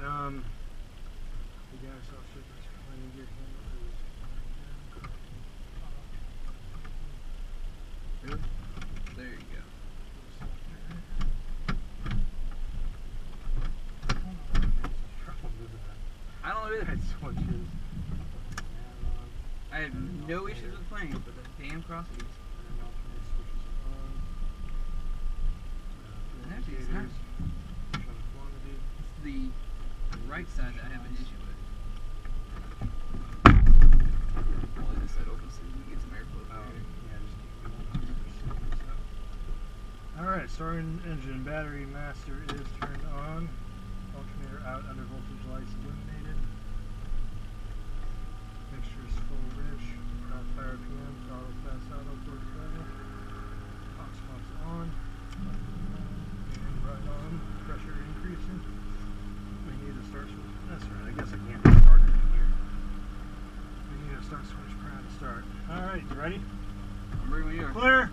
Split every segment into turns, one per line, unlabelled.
We got ourselves shippers landing gear handle.
There you go. I don't know either.
Switches.
I have no issues with planes, but the damn crosskeys. It's the right side that I have an issue with. Well, I just said open so you can get some airflow.
Alright, starting engine, battery master is turned on. Alternator out, under voltage lights illuminated. Mixture is full rich. Fire PM, throttle fast auto, port driver. Aux pumps on. And right on. Pressure increasing. We need a start switch. That's right, I guess I can't start it in here. We need a start switch prior to start. Alright, you ready?
I'm ready when you are.
Clear!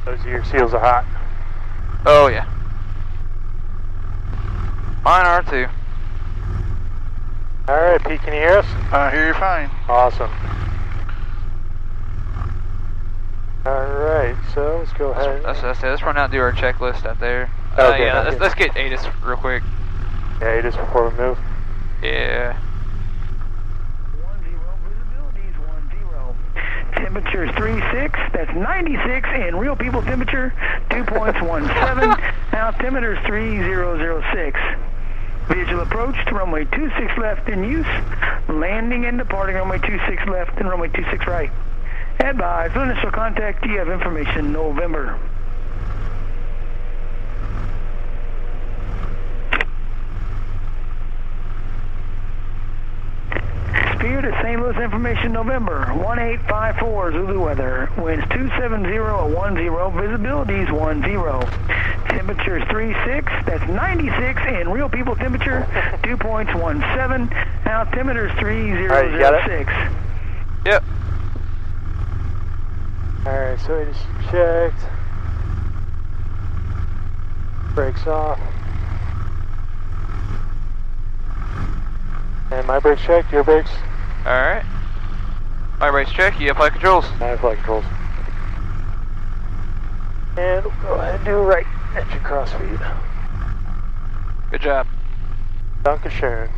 Those gear seals are hot.
Oh yeah. Mine are too.
Alright, Pete, can you hear us?
I hear you fine.
Awesome. Alright, so let's go ahead.
Let's run out and do our checklist out there.
Okay,
yeah, let's get ATIS real quick.
Yeah, ATIS before we move.
Yeah.
10, visibility's 10. Temperature's 36, that's 96, and real people temperature 2.17. Altimeter's 3006. Visual approach to runway 26 left in use. Landing and departing runway 26 left and runway 26 right. Advise, for initial contact, you have information November. Spirit of St. Louis information November, 1854 Zulu weather, winds 270 at 10, visibility is 10. Temperature is 36, that's 96, and real people temperature 2.17, altimeter is 3006.
Yep.
Alright, so it is checked. Brakes off. And my brakes checked, your brakes?
Alright. My brakes check, you have flight controls.
I have flight controls. And we'll go ahead and do right engine crossfeed.
Good job.
Dankeschön.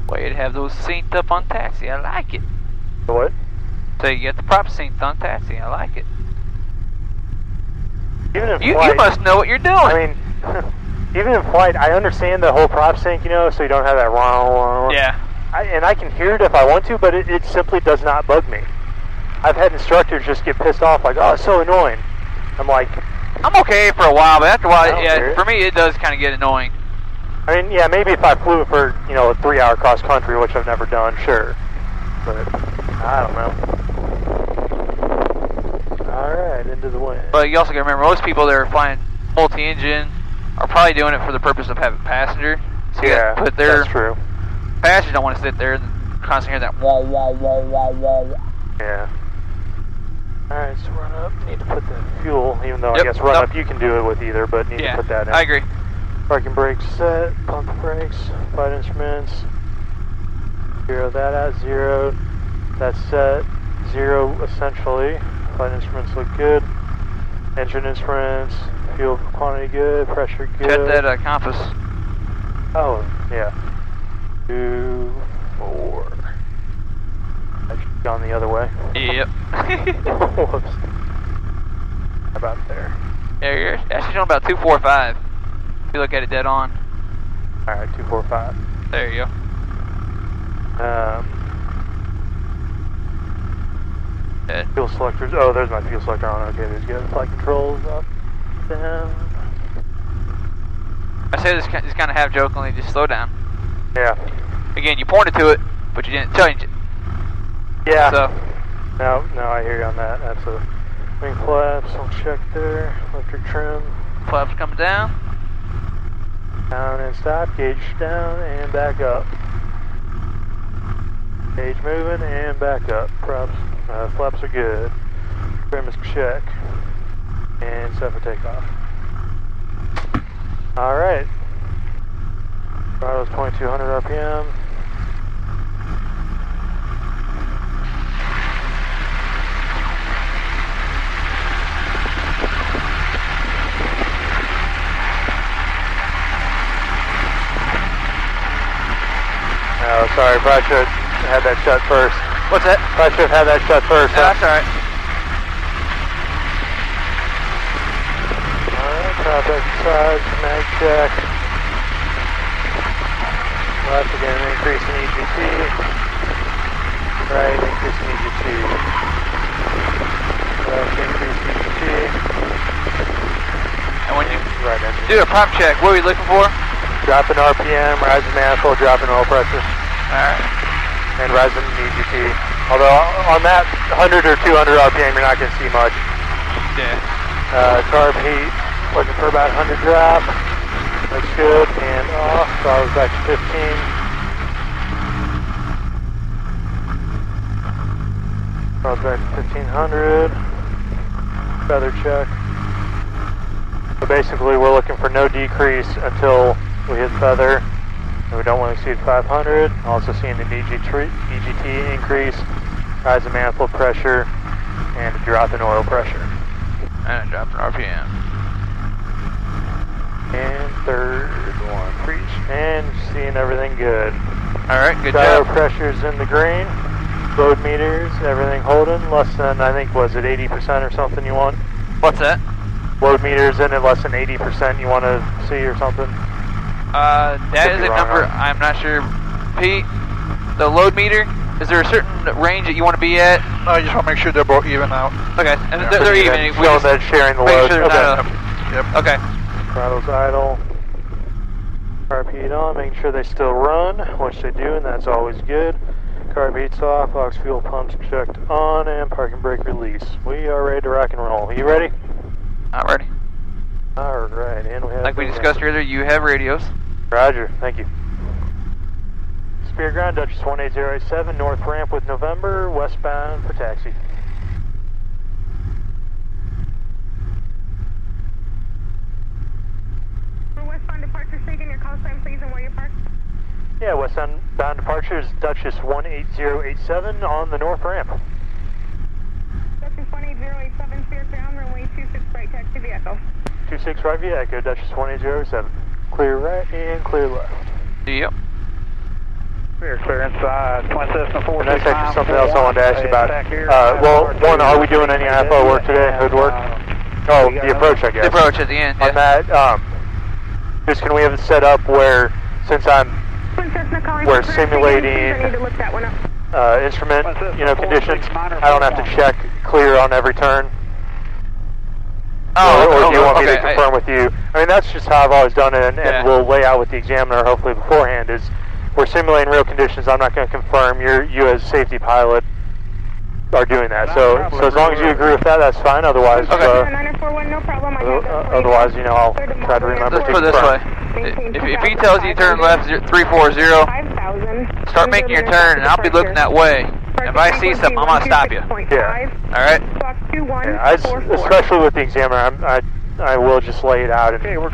Way to have those synced up on taxi, I like it.
What?
So you get the prop synced on taxi, I like it.
Even in
You
flight,
must know what you're doing.
I mean, even in flight, I understand the whole prop sync, you know, so you don't have that wah.
Yeah.
And I can hear it if I want to, but it simply does not bug me. I've had instructors just get pissed off, like, oh, it's so annoying. I'm like,
I'm okay for a while, but after a
I
while,
don't
yeah,
care.
for me it does kind of get annoying.
I mean, yeah, maybe if I flew for, you know, a 3-hour cross country, which I've never done, sure. But, I don't know. Alright, into the wind.
But you also got to remember, most people that are flying multi-engine are probably doing it for the purpose of having passenger. So you
Yeah,
gotta put their
that's true.
passengers don't want to sit there and constantly hear that wah wah wah wah wah.
Yeah. Alright, so run up. Need to put the fuel, even though
Yep,
I guess run
nope.
up you can do it with either, but need
Yeah,
to put that in.
I agree.
Parking brakes set, pump brakes, flight instruments. 0 that out, 0. That's set. 0 essentially. Flight instruments look good. Engine instruments, fuel quantity good, pressure good.
Check that compass.
Oh, yeah. 2, 4. I should have gone the other way.
Yep.
Whoops. About there.
Yeah, you're actually showing about 245. If you look at it dead on.
Alright, 2, 4, 5.
There you go. Yeah.
Fuel selectors. Oh, there's my fuel selector on. Okay, there's good. Flight controls up, down.
I say this kind of half jokingly, just slow down.
Yeah.
Again, you pointed to it, but you didn't change it.
Yeah.
So,
No, I hear you on that. Absolutely. Wing flaps, I'll check there. Electric trim.
flaps coming down.
Down and stop. Gauge down and back up. Gauge moving and back up. Props. Flaps are good. Trim is check. And set for takeoff. Alright. Throttle's 2200 RPM. Oh, sorry, probably should have had that shut first.
What's that?
Probably should have had that shut first.
Yeah, that's alright.
Alright, top exercise, mag check. Left again, increase in EGT. Right, increase in EGT. Left, increase in EGT.
And when you
Right engine.
do a prop check, what are we looking for?
Drop in RPM, rise in manifold, drop in oil pressure.
Alright.
And rise in EGT. Although on that 100 or 200 RPM, you're not going to see much.
Yeah.
Carb heat, looking for about 100 drop. Looks good. And off. Throttle's back to 15. Throttle's back to 1500. Feather check. So basically, we're looking for no decrease until we hit feather. And we don't want to exceed 500. Also seeing an EGT increase, rise in manifold pressure, and a drop in oil pressure.
And a drop in RPM.
And third one, preach. And seeing everything good.
Alright, good
Gyro
job.
pressure's in the green. Load meters, everything holding. Less than, I think, was it 80% or something you want?
What's that?
Load meters in at less than 80% you want to see or something?
That
Could
is
be
a
wrong
number,
on it.
I'm not sure. Pete, the load meter, is there a certain range that you want to be at?
I just want to make sure they're both even out.
Okay, and
Yeah,
they're
Pretty
even.
good.
We
Showing
just
that sharing the
make
load.
sure there's
Okay.
not a,
Yep.
okay.
Throttle's idle. Carb heat on, making sure they still run, which they do, and that's always good. Carb heat's off, aux fuel pumps checked on, and parking brake release. We are ready to rock and roll. You ready?
Not ready.
Alright. Alright, and we have...
Like we discussed earlier, you have radios.
Roger, thank you. Spear ground, Duchess 18087, north ramp with November, westbound for taxi.
For westbound departure, say again your call sign, please, and where you parked.
Yeah, westbound departure is Duchess 18087 on the north ramp.
Duchess 18087, clear ground, runway 26 right, taxi vehicle.
26 right via Echo, Duchess 18087. Clear right and clear left.
Yep.
Clear clearance, Twin Cessna 4.
And that's actually something else I wanted to ask you about. Well, one, are we doing any IFO work today, hood work? Oh, the approach, I guess.
The approach at the end, yeah.
On that, just can we have it set up where, since we're simulating instrument, conditions, I don't have to check clear on every turn? Or do you want me to confirm with you? I mean, that's just how I've always done it, and we'll lay out with the examiner hopefully beforehand, is we're simulating real conditions. I'm not going to confirm. You as safety pilot are doing that. So as long as you agree with that, that's fine. Otherwise, otherwise, I'll try to remember to
Let's put it this way. If he tells you turn left 340, start making your turn, and I'll be looking that way. If I see something, I'm going to stop you.
Yeah.
Alright?
Yeah, especially with the examiner, I will just lay it out and, say, we're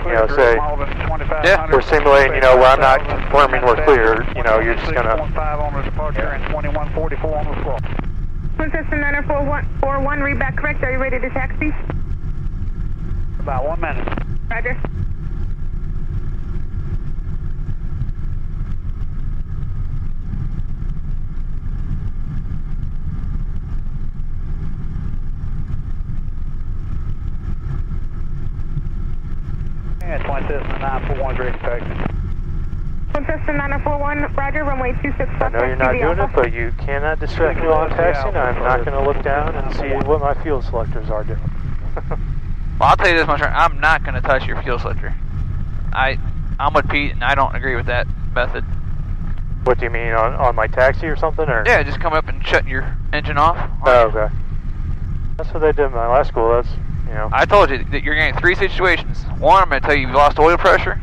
simulating, where I'm not confirming we're clear, you're just going to...
Princess 941, read back correct. Are you ready to taxi?
About 1 minute.
Roger.
Yeah, Twin Cessna 941 is expected.
Twin Cessna 941, Roger, runway 26
I know you're not doing it, but you cannot distract me while I'm taxiing. I'm not going to look down and see what my fuel selectors are doing.
Well, I'll tell you this much, I'm not going to touch your fuel selector. I'm with Pete, and I don't agree with that method.
What do you mean, on my taxi or something? Or?
Yeah, just come up and shut your engine off.
Oh, okay. That's what they did in my last school. That's,
I told you that you're getting 3 situations. 1, I'm going to tell you you've lost oil pressure.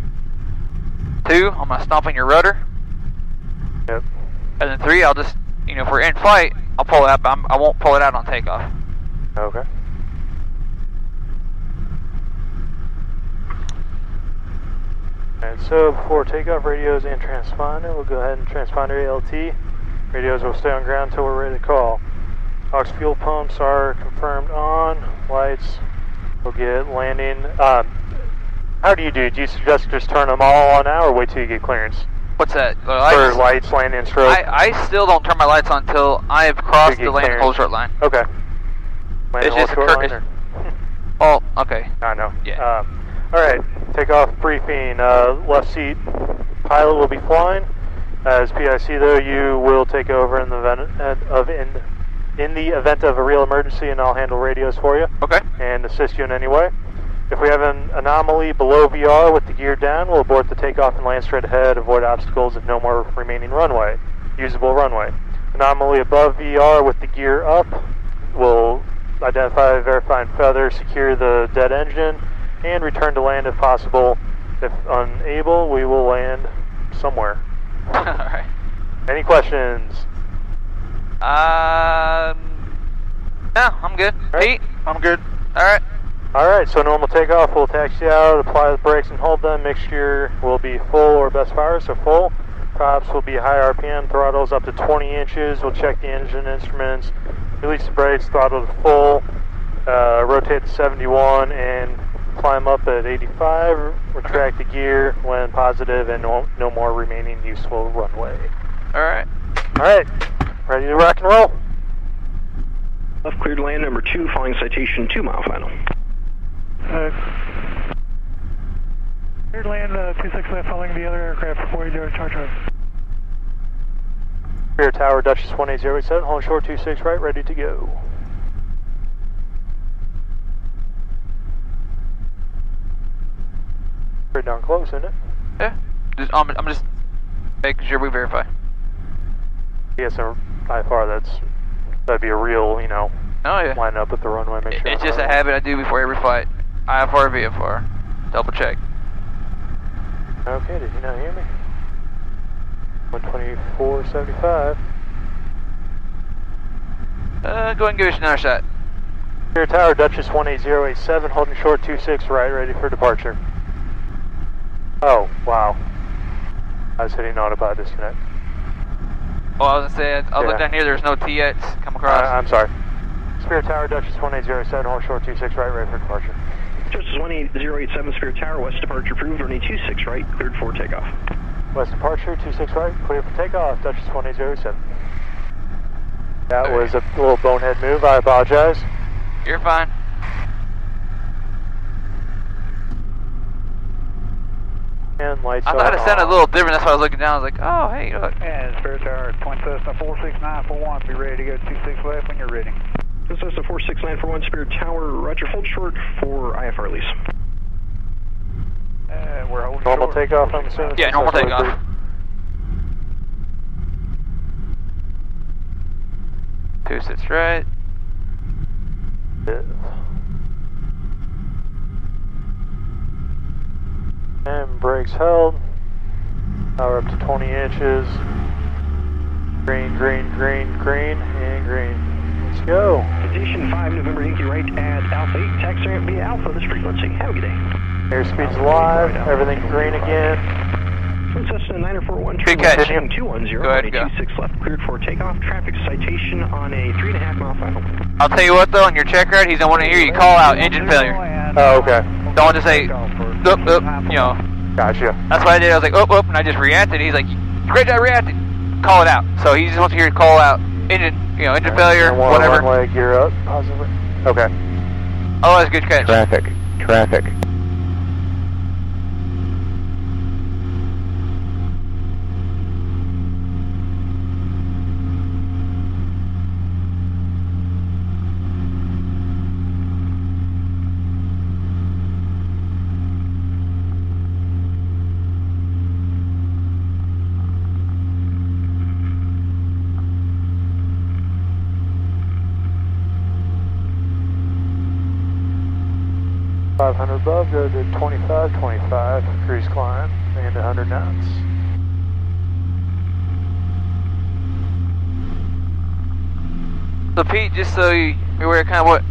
2, I'm going to stomp on your rudder.
Yep.
And then 3, I'll just, if we're in flight, I'll pull it out, but I won't pull it out on takeoff.
Okay. Alright, so before takeoff, radios and transponder, we'll go ahead and transponder ALT. Radios will stay on ground until we're ready to call. Aux fuel pumps are confirmed on. Lights will get landing. How do you do? Do you suggest just turn them all on now or wait till you get clearance?
What's that?
For lights, landing, stroke?
I still don't turn my lights on until I have crossed the landing hold short line.
Okay. Landing hold short line? Or?
Oh, okay.
I know.
Yeah.
Alright, takeoff briefing. Left seat pilot will be flying. As PIC though, you will take over in the event of a real emergency, and I'll handle radios for you.
Okay.
And assist you in any way. If we have an anomaly below VR with the gear down, we'll abort the takeoff and land straight ahead, avoid obstacles if no more remaining runway, usable runway. Anomaly above VR with the gear up, we'll identify, verify, and feather, secure the dead engine, and return to land if possible. If unable, we will land somewhere.
Alright.
Any questions?
No, I'm good.
Right.
Pete?
I'm good.
Alright.
Alright, so normal takeoff, we'll taxi out, apply the brakes and hold them. Mixture will be full or best fire, so full. Props will be high RPM, throttles up to 20 inches. We'll check the engine instruments, release the brakes, throttle to full, rotate to 71 and climb up at 85, retract the gear when positive, and no more remaining useful runway.
Alright.
Alright, ready to rock and roll?
Left cleared land number 2, following citation 2 mile final.
Cleared land 26 left, following the other aircraft 480 charge.
Rear tower, Duchess 18087, hold short 26 right, ready to go. Pretty darn close, isn't it?
Yeah. I'm just making sure we verify.
Yes, by far that'd be a real,
oh, yeah.
line up with the runway, make sure.
It's just a habit I do before every flight. IFR, VFR. Double check.
Okay, did you not hear me? 124.75.
Go ahead and give us another shot.
Spirit Tower, Duchess 18087, holding short 26 right, ready for departure. Oh, wow. I was hitting autopilot disconnect.
Well, I was gonna say, I looked down here, there's no TX come across.
I'm sorry. Spirit Tower, Duchess 1807, hold short 26 right, ready for departure.
Duchess 18087, Spirit Tower, west departure approved, runway 26 right, cleared for takeoff.
West departure, 26 right, clear for takeoff, Duchess 1807. That was a little bonehead move, I apologize.
You're fine.
And lights
I thought it sounded a
off.
little different, that's why I was looking down, I was like, oh, hey, look.
And Spirit Tower, point Cessna 46941, be ready to go 26 left when you're ready.
Cessna 46941, Spirit Tower, roger, hold short for IFR release.
We're holding
Normal
short.
takeoff, I'm assuming?
Yeah, normal takeoff. 26 right.
And brakes held. Power up to 20 inches. Green, green, green, green, and green. Let's go.
Station 5, November Yankee right at Alpha 8, taxi ramp via Alpha, this frequency. Have a good day.
Airspeed's live, everything's green again.
Cessna 9041,
Good catch.
210,
Go ahead and go.
26 left, cleared for takeoff. Traffic citation on a 3.5 mile final.
I'll tell you what though, on your check ride, he's gonna want to hear you call out engine failure.
Oh, okay.
Don't just say, oop, oop, you know.
Gotcha.
That's what I did, I was like, oop, oop, and I just reacted. He's like, great job reacted. Call it out. So he just wants to hear you call out engine, you know, engine failure, whatever.
One way gear up, possibly. Okay.
Otherwise, good catch.
Traffic. Traffic. $500 above, go to 25, 25, cruise climb, and 100 knots.
So Pete, just so you're aware kind of what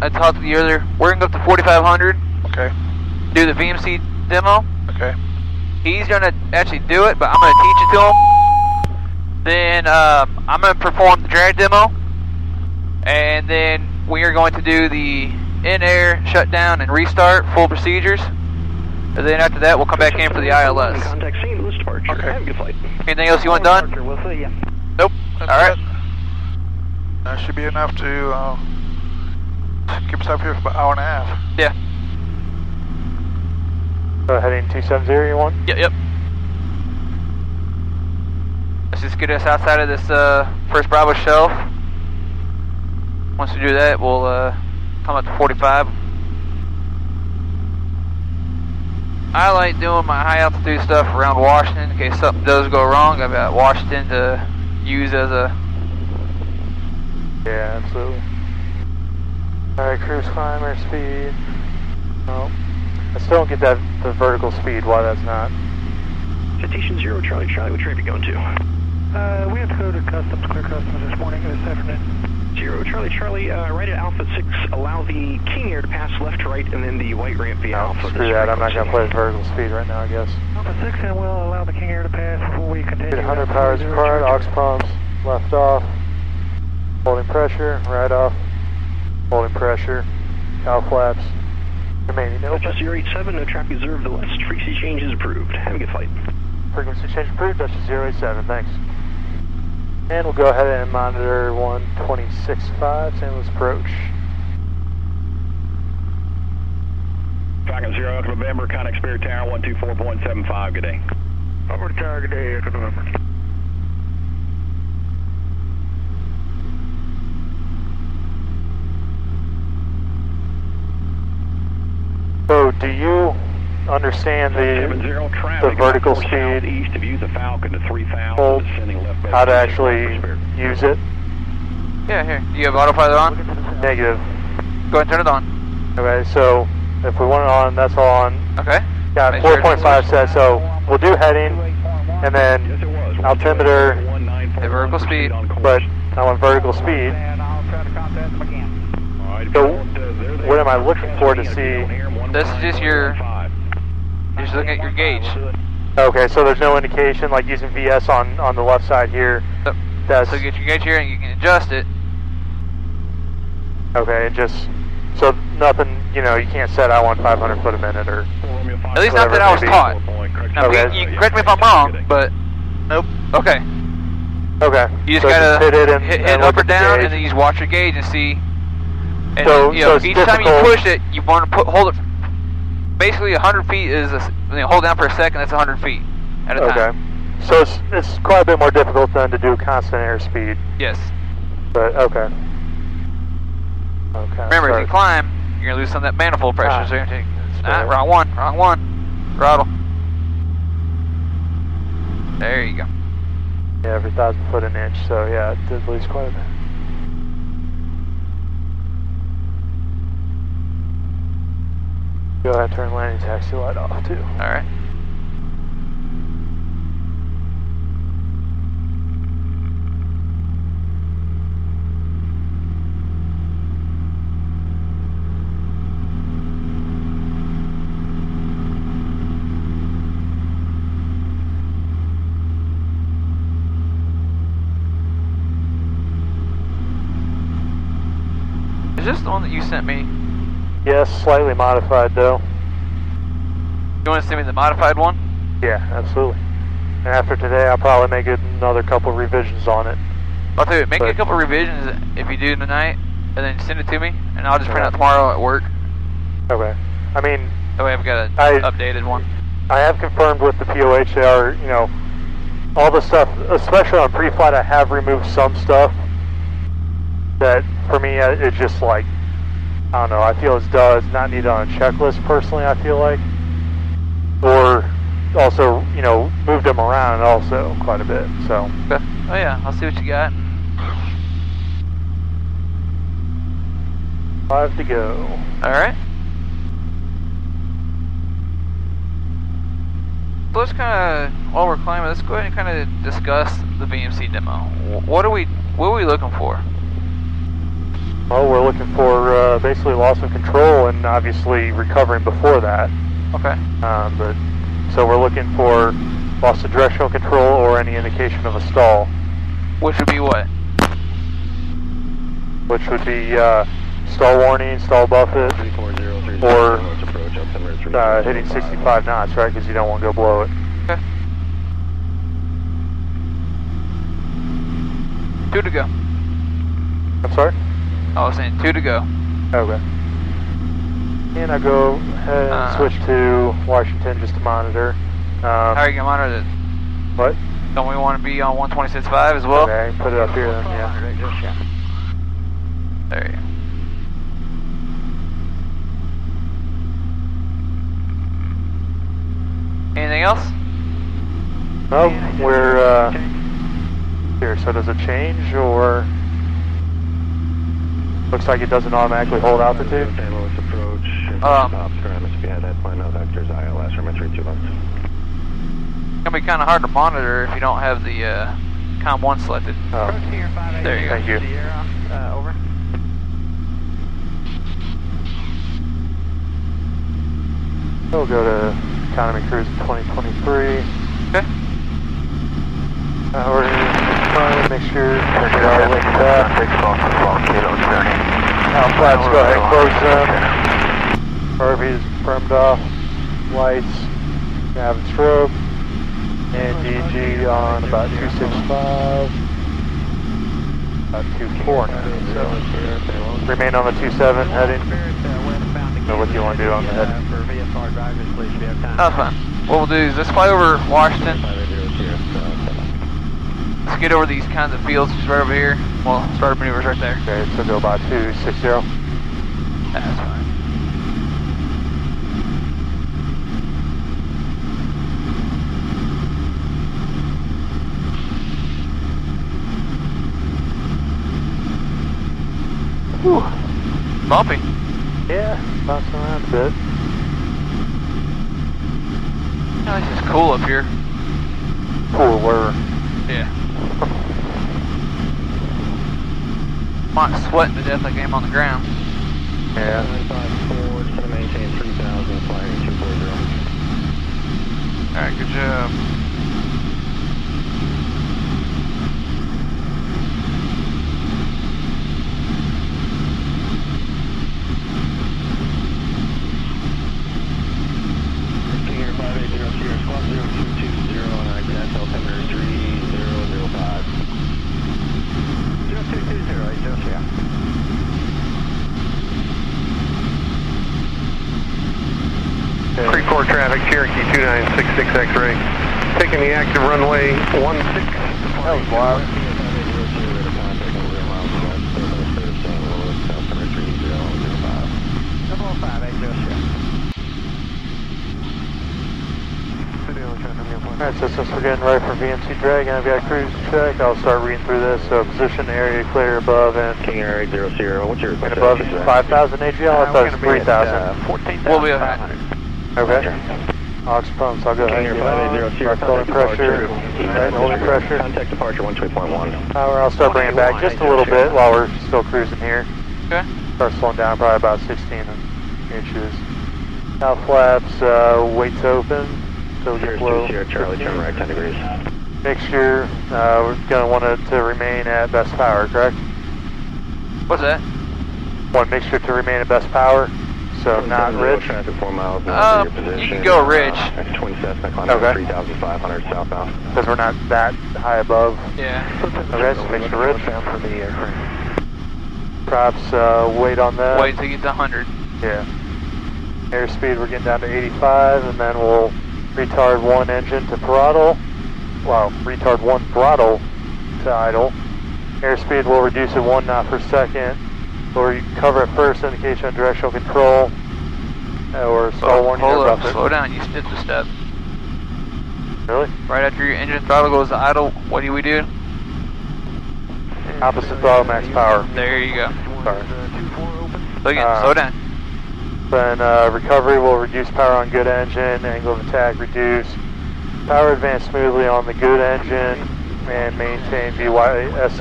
I talked to you earlier, we're going to go up to 4,500.
Okay.
Do the VMC demo.
Okay.
He's going to actually do it, but I'm going to teach it to him. Then I'm going to perform the drag demo. And then we are going to do the in-air shutdown and restart, full procedures. And then after that, we'll come back in for the ILS.
Contact St. Louis departure.
Okay.
Have a good flight.
Anything else you want done?
We'll see you.
Nope. Alright.
That should be enough to keep us up here for about an hour and a half.
Yeah.
Heading 270, you want?
Yep, yep. Let's just get us outside of this first Bravo shelf. Once we do that, we'll come up to 45. I like doing my high altitude stuff around Washington in case something does go wrong. I've got Washington to use as a...
Yeah, absolutely. Alright, cruise climber speed. Oh, I still don't get that the vertical speed, why that's not.
Citation 0, Charlie, Charlie, what train are you going to?
We have to go to customs, clear customs this morning, this afternoon.
0, Charlie, Charlie, right at Alpha 6, allow the King Air to pass left to right and then the white ramp via Alpha.
Screw that, I'm not going to play the vertical speed right now, I guess.
Alpha 6 and we'll allow the King Air to pass before we continue.
Get 100 powers required, aux pumps, left off. Holding pressure, right off. Holding pressure, cow flaps. Remaining open.
Duchess 087, no traffic observed, the west frequency change is approved. Have a good flight.
Frequency change approved, Duchess 087, thanks. And we'll go ahead and monitor 126.5, St. Louis approach.
Falcon 0, Echo November, contact Spirit Tower 124.75, good day.
Over Tower, good day, Echo November.
So, do you understand the vertical speed,
east of use the Falcon to 3,000,
hold, how to actually use it?
Yeah, here. Do you have autopilot on?
Negative.
Go ahead and turn it on.
Okay, so If we want it on, that's all on.
Okay.
Got
Make sure it's
4.5 set, so we'll do heading, and then altimeter,
The vertical speed.
but I want vertical speed. So what am I looking for to see?
This is just your. You're just looking at your gauge.
Okay, so there's no indication, like using VS on the left side here.
Yep.
That's
So get your gauge here and you can adjust it.
okay. And just so nothing, you know, you can't set I want 500 foot a minute or.
At least not
whatever
that I
it
was
may be.
taught. Now,
Okay.
you can correct me if I'm wrong, but nope. Okay.
Okay.
You just
so
gotta
hit it and
hit
and
up
look
or
at the
down,
gauge.
and then you just watch your gauge and see. And
So-
you know,
so
each
it's
time you
difficult-
push it, you want to hold it. Basically, 100 feet is hold down for a second. That's 100 feet at a time.
Okay. So it's quite a bit more difficult than to do constant airspeed.
Yes.
But okay. Okay.
Remember,
sorry.
if you climb, you're gonna lose some of that manifold pressure.
Ah,
So you're gonna take.
right.
Wrong one. Throttle. There you go.
Yeah, every 1,000 foot an inch. So yeah, it did lose quite a bit. Go ahead and turn landing taxi light off too.
All right. Is this the one that you sent me?
Yes, slightly modified though.
You want to send me the modified one?
Yeah, absolutely. And after today, I'll probably make another couple revisions on it.
I'll tell you, make
But-
a couple revisions if you do tonight, and then send it to me, and I'll just print out tomorrow at work.
Okay. I mean,
That way I've got an
I-
updated one.
I have confirmed with the POH they are, you know, all the stuff, especially on pre-flight, I have removed some stuff that for me it's just like, I don't know, I feel it's not needed on a checklist personally, I feel like. Or also, you know, moved them around also quite a bit, so.
Okay. Oh yeah, I'll see what you got.
5 to go.
Alright. So let's kind of, while we're climbing, let's go ahead and kind of discuss the VMC demo. What are we looking for?
Well, we're looking for basically loss of control and obviously recovering before that.
Okay.
But so we're looking for loss of directional control or any indication of a stall,
Which would be what?
which would be stall warning, stall buffet, or hitting 65 knots, right? Because you don't want to go below it.
Okay. 2 to go.
I'm sorry?
I was saying 2 to go.
Okay. And I go ahead and switch to Washington just to monitor.
How are you gonna monitor it?
What?
Don't we want to be on 126.5 as well?
Okay, put it up here then, yeah.
There you go. Anything else?
No, we're here. So does it change or looks like it doesn't automatically hold altitude?
It's gonna be kind of hard to monitor if you don't have the COM 1 selected.
Oh,
There you go.
thank you.
Over.
We'll go to economy cruise 2023.
Okay.
We're gonna make sure we get our link back. Now flaps, go ahead and close them. RV is firmed off. Lights, nav and strobe. And DG on about 265. About 24 now. So remain on the 27 heading. Know what you want to do on the head.
That's fine. What we'll do is let's fly over Washington. Let's get over these kinds of fields just right over here. Well, starter maneuvers right there.
Okay, so go about 260.
That's fine. Whew. Bumpy.
Yeah, bouncing around a bit.
Oh, this is cool up here.
Cooler.
Yeah. Might sweating to death like I am on the ground.
Yeah.
954, just going to maintain 3,000, flying 240.
Alright, good job.
Figure 580 Sierra Squad 0220 on exact altimeter 3005. 0220, just yeah.
Pre-4 traffic, Cherokee 2966 X-ray. Taking the active runway 16.
That was wild. Alright, so since we're getting ready for VMC Dragon, I've got cruise check. I'll start reading through this. So position, area clear above and
King Air 800, what's your
and above 5,000 AGL. I thought it was 3,000.
14,500.
We'll be alright.
Okay. Aux pumps, I'll go ahead and get on. Holding pressure. Right, holding pressure.
Contact departure 12.1.
Power, I'll start bringing back just a little bit while we're still cruising here.
Okay.
Start slowing down probably about 16 inches. Now flaps, weights open. So we get low.
Charlie, turn right 10 degrees.
Mixture, we're going to want it to remain at best power, correct?
What's that?
Want mixture to remain at best power, so not rich?
Traffic 4 miles.
You can go rich.
Twin Cessna, climb
Okay.
3,500 southbound.
Because we're not that high above.
Yeah.
Okay, so mixture rich.
For the airframe.
Props, weight on that.
Wait till you get to 100.
Yeah. Airspeed, we're getting down to 85, and then we'll retard one engine to throttle. Well, retard one throttle to idle. Airspeed will reduce it 1 knot per second. Or you cover it first, indication of directional control. Or stall warning or
Hold up,
rough it.
slow down, you skipped a step.
Really?
Right after your engine throttle goes to idle, what do we do?
Opposite throttle, max power.
There you go.
Sorry.
So again, slow down.
Then recovery will reduce power on good engine, angle of attack reduce. Power advance smoothly on the good engine and maintain VYSE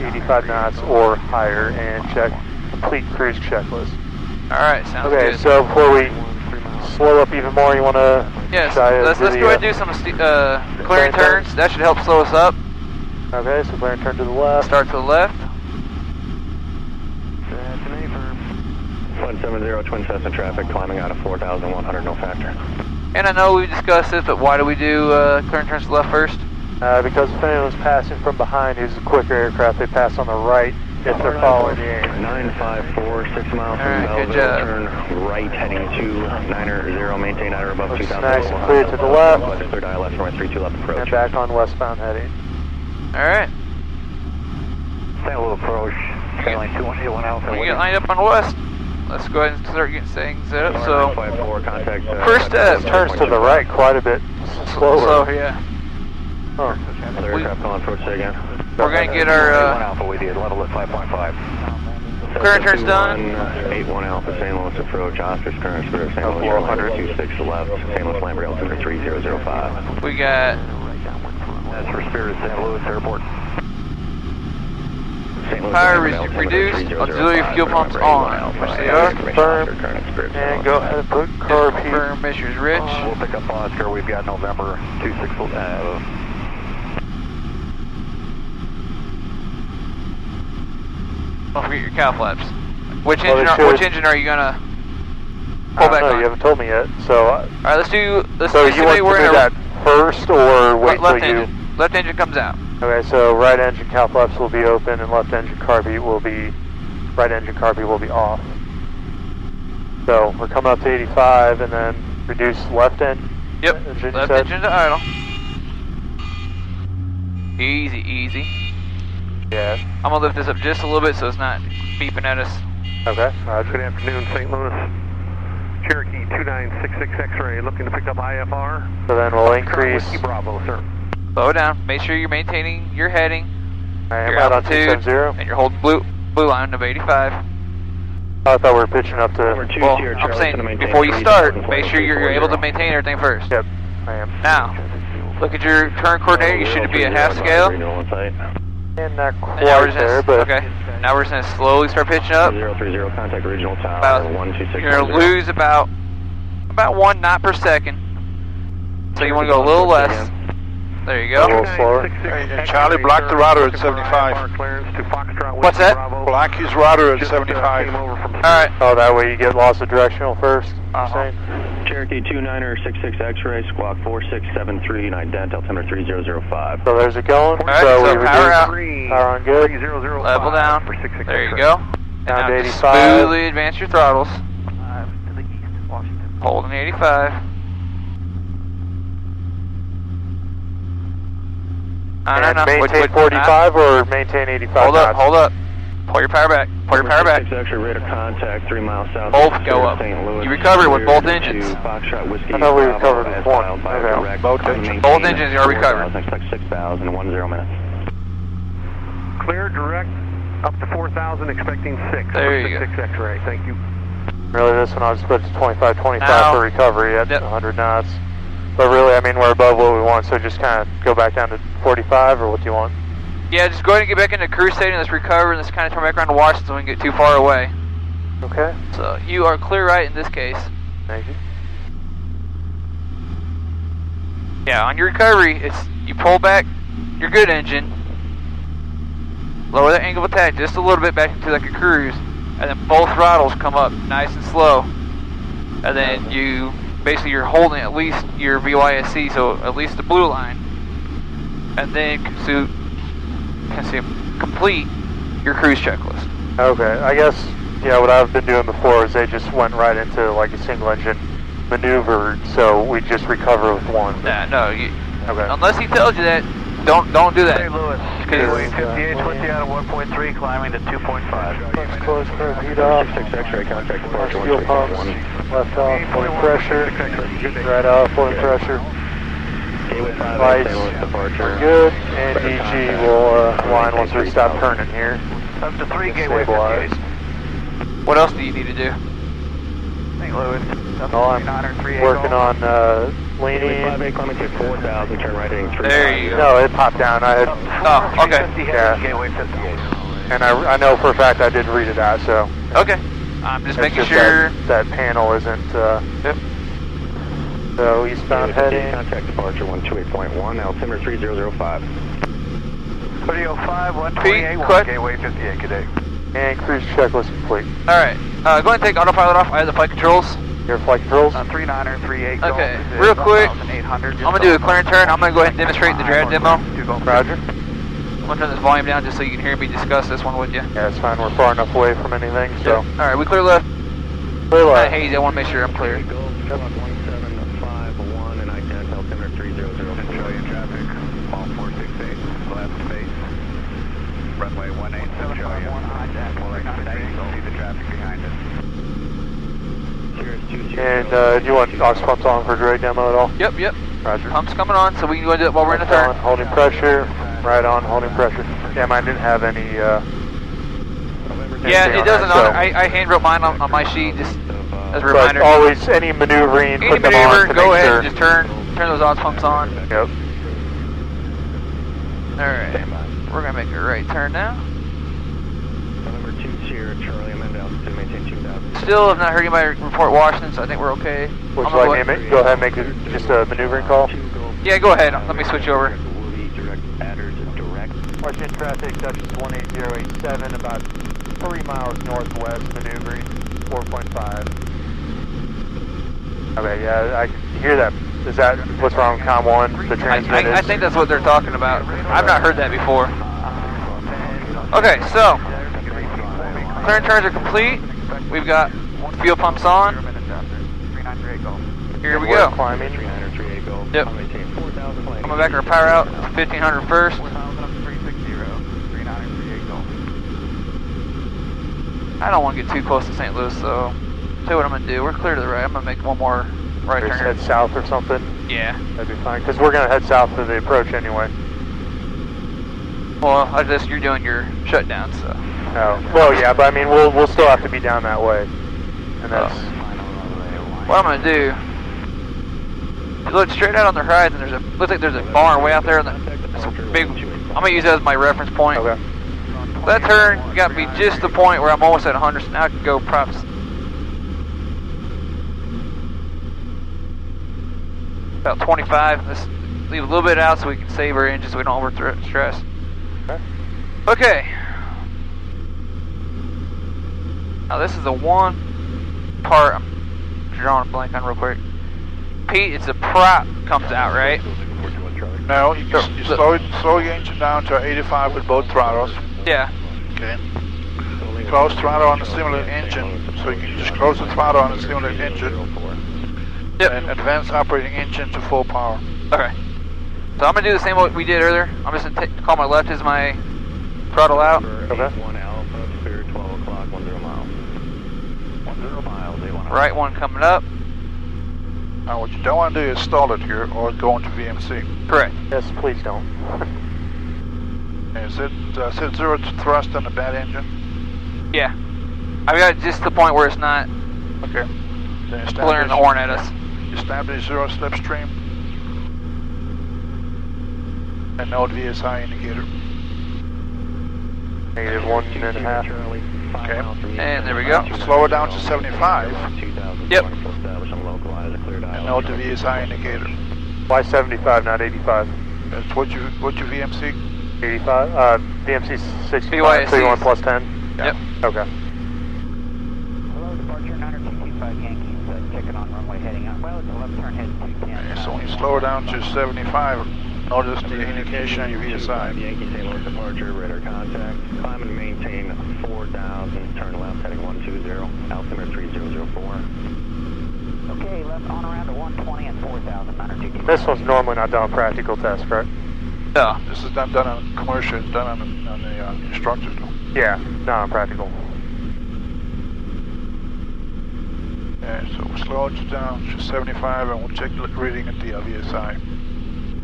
85 knots or higher and check complete cruise checklist.
Alright, sounds
Okay,
good.
so before we slow up even more, you want to
Yes, let's go ahead and do some clearing turns. That should help slow us up.
Okay, so clear and turn to the left.
Start to the left.
That's an A-firm. 170, Twin Cessna traffic, climbing out of 4,100, no factor.
And I know we discussed this, but why do we do clearing turns to the left first?
Because if anyone's passing from behind who's a quicker aircraft, they pass on the right if they're following the aim.
954, 6 miles from
Alright, good
Belleville,
job.
turn right heading to 90, maintain 9 above
Looks
2,000.
nice and clear to the left.
Clear dial left, runway 32 left approach.
And back on westbound heading.
Alright.
St. Louis approach. Sailing 2181 Alpha.
We get lined up on the west. Let's go ahead and start getting things set up. So,
954, contact,
first step.
Turns to the right quite a bit slower.
So, yeah.
Huh.
Other aircraft on approach there again.
We're going to get our
Alpha, we did level at 5.5.
clearing turns done.
81 Alpha, St. Louis approach, Oscar's current spirit, St. Louis, 426 left, St. Louis Lambert, altimeter 3005.
We got
That's for Spirit St. Louis Airport.
power reduced, auxiliary fuel pumps on, which they are.
Confirm. And go ahead and put car P.
Confirm measures rich.
We'll pick up Oscar. We've got November 26.
Don't forget your cow flaps. Which
Well,
engine?
they
Which
should.
engine are you gonna
I
pull
don't
back
know,
on?
you haven't told me yet. So,
All right, let's do. Let's
so you
simulate
want to do that first or wait till
left
you?
engine. Left engine comes out.
Okay, so right engine cow flaps will be open and left engine carb will be, right engine carb will be off. So we're coming up to 85 and then reduce left end.
Yep.
Engine,
Left engine to idle. Easy, easy.
Yeah.
I'm gonna lift this up just a little bit so it's not beeping at us.
Okay. Roger.
Good afternoon, St. Louis. Cherokee 2966 X-ray, looking to pick up IFR.
So then we'll increase.
Whiskey Bravo, sir.
Slow down. Make sure you're maintaining your heading,
I am
your
out on
altitude,
270.
and you're holding blue line of 85.
I thought we were pitching up to.
Well, I'm saying before you start, make sure you're able to maintain everything first.
Yep. I am.
Now, look at your turn coordinator. You should be a half scale.
And not quite
And now we're just
there,
gonna,
but...
okay. Now we're just gonna slowly start pitching up.
030, contact regional tower.
About,
126.
you're gonna lose about 1 knot per second. So you want to go a little less. There you go.
A little slower.
And Charlie, block the rudder at 75.
What's that?
Block his rudder at 75.
Alright.
Oh, that way you get loss of directional first, you're saying?
Cherokee 2966 X-ray, squawk 4673, ident, altimeter 3005.
So there's it going.
Alright,
so
so
we
power out.
Power on good.
Level down. There you go. And
Down
now
to
just
85.
smoothly advance your throttles.
To the east, Washington.
Holding 85.
And maintain 45 or maintain 85
Hold up,
knots?
hold up. Pull your power back. Pull your power back.
X-ray rate of contact 3 miles south.
Both go up. You recover with both engines.
I thought we recovered with one. Okay.
Both engines are recovered.
Expect 6,000 in 10 minutes.
Clear, direct, up to 4,000, expecting 6.
There you go.
6 X-ray, thank you.
Really, this one I was supposed to 25
Now-
for recovery at
Yep.
100 knots. But really, I mean, we're above what we want, so just kind of go back down to 45, or what do you want?
Yeah, just go ahead and get back into cruise state and let's recover and let's kind of turn back around to Washington so we can get too far away.
Okay.
So you are clear right in this case.
Thank you.
Yeah, on your recovery, it's you pull back your good engine, lower the angle of attack just a little bit back into like a cruise, and then both throttles come up nice and slow. And then you basically you're holding at least your VYSC, so at least the blue line, and then complete your cruise checklist.
Okay, I guess, yeah, what I've been doing before is they just went right into like a single engine maneuver, so we just recover with one.
Nah, no, you,
Okay.
unless he tells you that, don't do that.
St. Louis, Gateway 58, 20 out of 1.3, climbing to 2.5.
Let's close current heat off.
6 X-ray, contact departure
Fuel pumps,
131.
left off, holding pressure, right off, holding pressure.
Gateway 5,
Lights
St. Louis departure.
are good, and DG will line once we stop turning here.
Up to 3, Gateway 58.
What else do you need to do?
St. Louis, up
No,
to
I'm
3938.
working on
Gateway
leaning.
5A, climbing to 4,000, turn right heading 3.
There you go.
No, it popped down. I had,
Oh, okay.
yeah,
Gateway 58.
and I know for a fact I did read it out, so.
Okay. I'm just
It's
making
just
sure.
that panel isn't,
Yep.
so eastbound heading.
Contact departure 128.1, altimeter 3005.
305,
Pete,
128,
cut.
Gateway 58, cadet.
And cruise checklist complete.
Alright. Go ahead and take autopilot off. I have the flight controls.
Your flight controls?
3938.
Okay, real quick, I'm going to do a clear turn. I'm going to go ahead and demonstrate the drag demo.
Roger.
I'm going to turn this volume down just so you can hear me discuss this one with you.
Yeah, it's fine. We're far enough away from anything, so.
Alright, we clear left.
Clear left.
Hazy, I want to make sure I'm clear.
1751 and ident, altimeter 3005.
Australian traffic, all 468, left space, runway 18, Australia. Full space, see the traffic behind us.
And do you want aux pumps on for drag demo at all?
Yep, yep.
Roger.
Pump's coming on, so we can go and do it while we're in the
Pumps on,
turn.
holding pressure. Right on, holding pressure. Yeah, mine didn't have any,
Yeah,
anything
it
on
doesn't.
that, so.
I hand wrote mine on my sheet just as a
But
reminder.
always, any maneuvering,
Any
put them
maneuver,
on to
go
make
ahead
sure.
and just turn those aux pumps on.
Yep.
Alright, we're going to make a right turn now.
November 2 Sierra, Charlie, amend altitude, maintain 2,000.
Still have not heard anybody report Washington, so I think we're okay.
Would
I'm
you
gonna
like me to go ahead and make just a maneuvering call?
Yeah, go ahead. Let me switch over.
Direct adders is direct.
Washington traffic, Duchess 18087, about 3 miles northwest, maneuvering 4.5. Okay, yeah, I can hear that. Is that what's wrong with COM 1? The transmit
I
is?
think that's what they're talking about. I've not heard that before. Okay, so clear turns are complete. We've got fuel pumps on. Here we go.
Climbing.
Yep. Coming back our power out, 1500 first. I don't want to get too close to St. Louis, so tell you what I'm going to do. We're clear to the right. I'm going to make one more right
Just
turn.
head south or something.
Yeah.
That'd be fine, because we're going to head south for the approach anyway.
Well, I guess you're doing your shutdown, so.
Oh, well, yeah, but I mean, we'll still have to be down that way. And that's...
What I'm going to do, you look straight out on the horizon, looks like there's a barn way out there. It's a big. I'm gonna use that as my reference point.
Okay.
That turn got me just the point where I'm almost at 100. So now I can go props. About 25. Let's leave a little bit out so we can save our engine so we don't over stress. Okay. Now this is the one part I'm drawing a blank on real quick. Pete, it's the prop comes out, right?
No, you slow your engine down to 85 with both throttles.
Yeah.
Okay. Close throttle on the simulated engine, so you can just close the throttle on the simulated engine.
Yep.
And advance operating engine to full power.
Okay. So I'm gonna do the same what we did earlier. I'm just gonna call my left as my throttle out.
Okay. 1 Alpha, clear 12 o'clock, 10 miles. 10 miles, A1.
Right one coming up.
Now what you don't want to do is stall it here or go into VMC.
Correct.
Yes, please don't.
Is it zero thrust on the bad engine?
Yeah. I got just the point where it's not
Okay. Then
blaring the horn at us.
Establish zero slipstream. And no VSI indicator.
Negative 1.5.
Okay.
And there we go.
Slow it down to 75.
Yep.
And note the VSI indicator.
Why 75, not 85?
That's what's your VMC?
85? VMC 65,
BYSC.
so you want plus 10?
Yep.
Okay.
Hello, departure 925 Yankees, checking on runway heading up. Well, it's a left turn heading 210.
Okay, so when you slow it down to 75, notice the indication on your VSI.
Yankee St. Louis departure, radar contact. Climb and maintain 4,000, turn left heading 120, altimeter 3004.
Okay, left on around to 120 and 4,000. 925.
This one's normally not done on practical test, correct?
No.
This is done on commercial, done on the instructors.
Yeah, not on practical.
Yeah, so we'll slow it down to 75 and we'll check the reading at the VSI.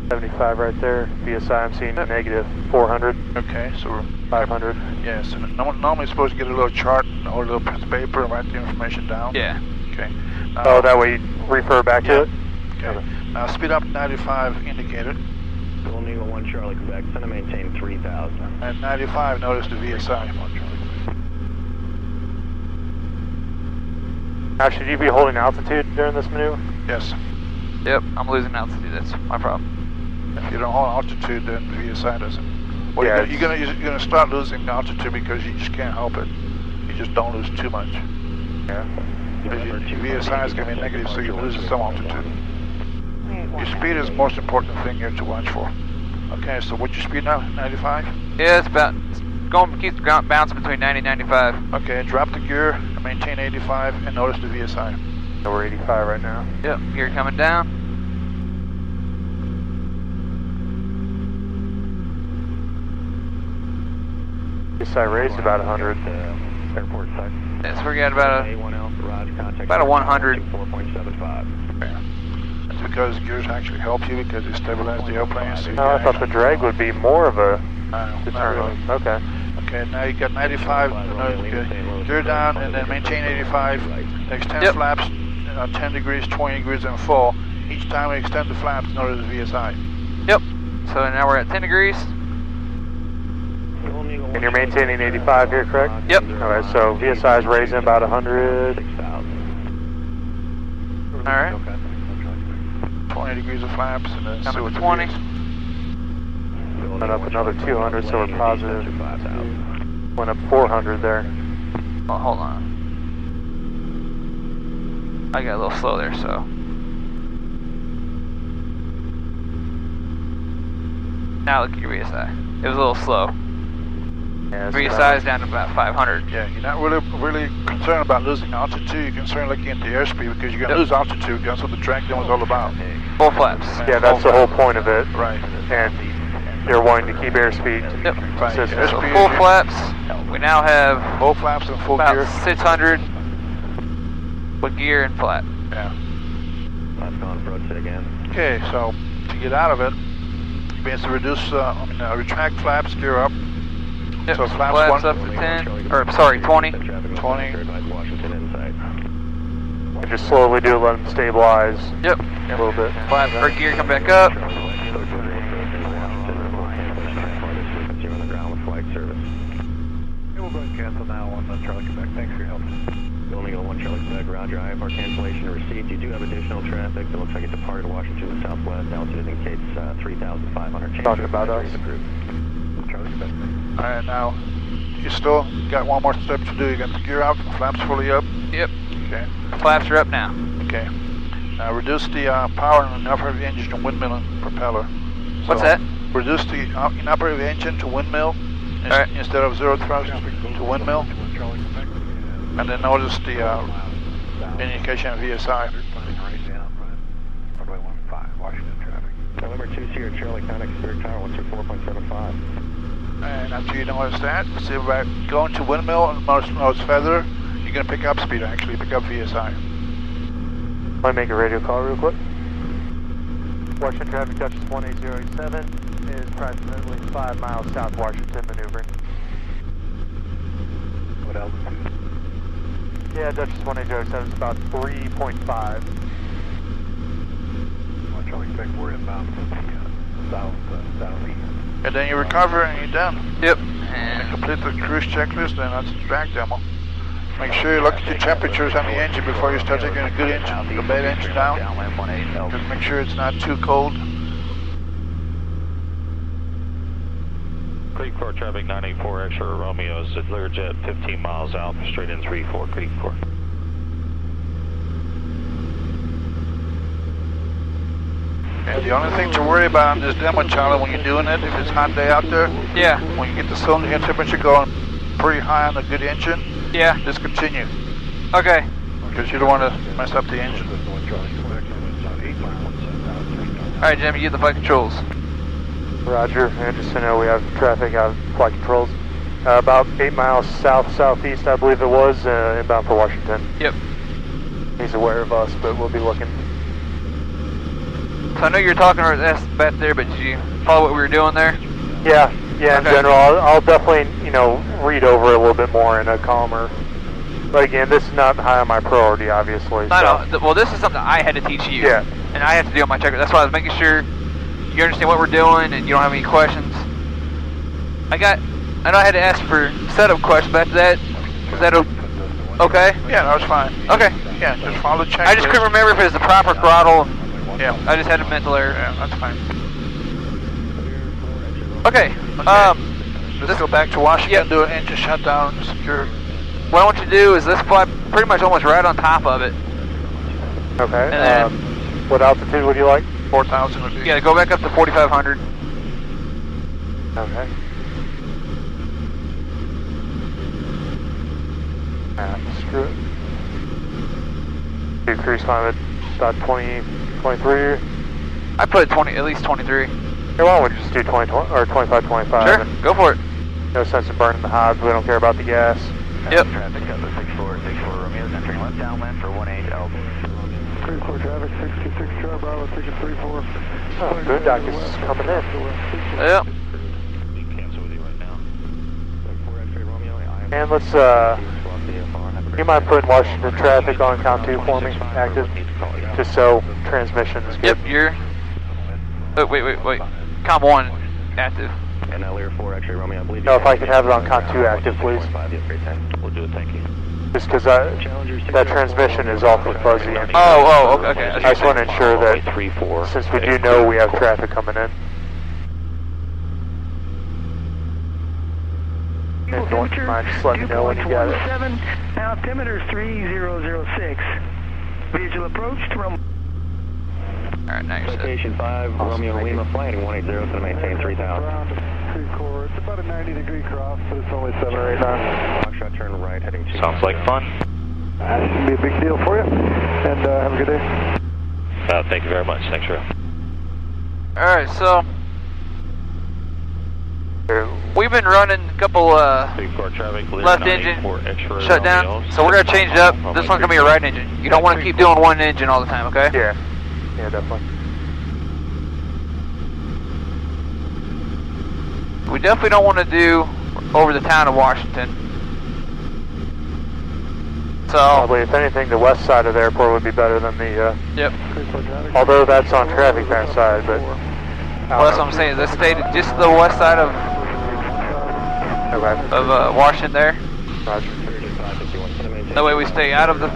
75 right there. VSI I'm seeing negative 400.
Okay, so we're
500.
Yeah, so normally you're supposed to get a little chart or a little piece of paper and write the information down.
Yeah.
Okay.
Oh, that way you refer back to it?
Okay. Now speed up 95 indicated.
Golden Eagle 1 Charlie, Quebec, center maintain 3,000.
At 95, notice the VSI.
Now, should you be holding altitude during this maneuver?
Yes.
Yep, I'm losing altitude. That's my problem.
If you don't hold altitude, then the VSI doesn't. Well,
Yeah,
you're gonna start losing altitude because you just can't help it. You just don't lose too much.
Yeah.
Because your VSI is gonna be negative, so you lose some altitude. Your speed is the most important thing here to watch for. Okay, so what's your speed now? 95?
Yeah, it's keeps bouncing between 90 and 95.
Okay, drop the gear, maintain 85, and notice the VSI.
So we're 85 right now.
Yep, gear coming down.
VSI raised about 100.
Airport side.
Yes, we got about a 100.
Yeah. That's because gears actually help you because they stabilize the airplane. So
Oh, I thought the drag would be more of a
not
determinant.
really.
Okay.
Okay, now you got 95, gear down, and then maintain 85. Extend
Yep.
flaps 10 degrees, 20 degrees, and full. Each time we extend the flaps, notice the VSI.
Yep. So now we're at 10 degrees.
And you're maintaining 85 here, correct?
Yep.
Okay, so VSI is raising about 100.
Alright.
20 degrees of flaps, and then see
Coming
what
to
the
20.
Went up another 200, so we're positive. Went up 400 there.
Oh, hold on. I got a little slow there, so. Now look at your VSI. It was a little slow.
Yeah,
VSI is down to about 500.
Yeah, you're not really concerned about losing altitude. You're concerned looking at the airspeed because you're going to lose altitude. That's what the drag down was all about.
Full flaps.
Yeah, that's the whole point of it.
Right.
And you're wanting to keep airspeed
Yep.
consistent.
Airspeed
So full flaps. We now have
full flaps and full
about
gear.
600 with gear and flat.
Yeah.
Left on approach it again.
Okay, so to get out of it, you basically reduce, retract flaps, gear up.
Yep.
So flaps
flaps
one,
up to 10, or sorry, 20.
20.
Washington inside.
And just slowly do it, let them stabilize.
Yep.
A little bit.
Flat or gear, come back up.
We'll go ahead and cancel now on Charlie Quebec. Thanks for your help. Only go 1 Charlie Quebec, roger. IFR cancellation received. You do have additional traffic that looks like it departed Washington to the southwest. Altitude indicates 3,500.
Talking about us.
Charlie Quebec.
Alright, now, you still got one more step to do. You got the gear out, flaps fully up.
Yep.
Okay.
Flaps are up now.
Okay. Now reduce the power in the upper of the engine to windmill and propeller.
What's
So,
that?
Reduce the upper of the engine to windmill
Alright.
instead of zero thrust to windmill. And then notice the indication of VSI.
November 2 Sierra Charlie, contact Spirit Tower 124.75.
And after you notice that, see about going to windmill and nose feather, you're going to pick up speed actually, pick up VSI.
Let me make a radio call real quick. Washington traffic, Duchess 18087 is approximately 5 miles south Washington maneuvering.
What altitude?
Yeah, Duchess 18087 is about 3.5.
Charlie Quebec, we're inbound from the southeast.
And then you recover and you're done.
Yep.
And complete the cruise checklist, and that's the track demo. Make sure you look at your temperatures on the engine before you start taking a good engine, the bad engine down. Just make sure it's not too cold.
Creek 4 traffic 984 X-ray Romeo is at Learjet 15 miles out, straight in 34 Creek 4.
And the only thing to worry about on this demo, Charlie, when you're doing it, if it's a hot day out there,
Yeah.
when you get the cylinder head temperature going pretty high on a good engine,
Yeah.
discontinue.
Okay.
Because you don't want to mess up the engine.
Alright, Jim, you get the flight controls.
Roger, and just so you know, we have traffic out of flight controls. About 8 miles south-southeast, I believe it was, inbound for Washington.
Yep.
He's aware of us, but we'll be looking.
So I know you're talking about this back there, but did you follow what we were doing there?
Yeah, in
Okay.
general, I'll definitely, read over it a little bit more in a calmer. But again, this is not high on my priority, obviously.
No. Well, this is something I had to teach you.
Yeah.
And I have to do on my checker. That's why I was making sure you understand what we're doing and you don't have any questions. I know I had to ask for setup questions, but after that, is that okay?
Yeah, that was fine.
Okay.
Yeah, just follow the checklist.
I just couldn't remember if it was the proper throttle.
Yeah.
I just had a mental error.
Yeah, that's fine.
Okay.
Let's go back to Washington, do an engine shutdown, secure.
What I want you to do is let's fly pretty much almost right on top of it.
Okay.
And then,
what altitude would you like?
4,000 would be.
Yeah, go back up to 4,500.
Okay. Screw it. Do cruise climb at about 20, 23.
I put at least 23.
Hey, why don't we just do 20 or 25, 25?
Sure, go for it.
No sense in burning the hobs. We don't care about the gas.
Yep.
Traffic up to 64 Romeo's entering left downwind for 18 Alpha.
34 traffic, 626 Charlie Bravo, ticket 34.
Oh, good, Duchess is coming in.
Yep.
And let's, you mind putting Washington traffic on count 2 for me, active? Just so transmission is good.
Yep, you're... Oh, wait. Com 1, active.
And Lear 4 X-ray Romeo, I believe.
No, if I could have it on count 2 active, please.
We'll do it, thank you.
Just because that transmission is awfully fuzzy. And
Oh, okay.
I just want to ensure that, since we do know we have traffic coming in. And don't mind just let me know when you got it.
Altimeter 3006. Visual approach to Rome.
Alright, now you're set.
Location 5, Romeo Lima, flying 180, going to maintain 3,000.
It's about a 90-degree cross, but it's only 7 or 8 knots.
Foxtrot, turn right, heading 2.
Sounds like fun.
That shouldn't be a big deal for you. And have a good day.
Thank you very much. Thanks, Ray.
Alright, so... we've been running a couple left engine shutdowns, so we're going to change it up. This one's going to be a right engine. You don't want to keep doing one engine all the time, okay?
Yeah, definitely.
We definitely don't want to do over the town of Washington. So
probably, if anything, the west side of the airport would be better than the.
Yep.
Although that's on traffic pattern side, but.
Well, that's what I'm saying. Let's stay just to the west side of Washington there.
Roger.
That way we stay out of the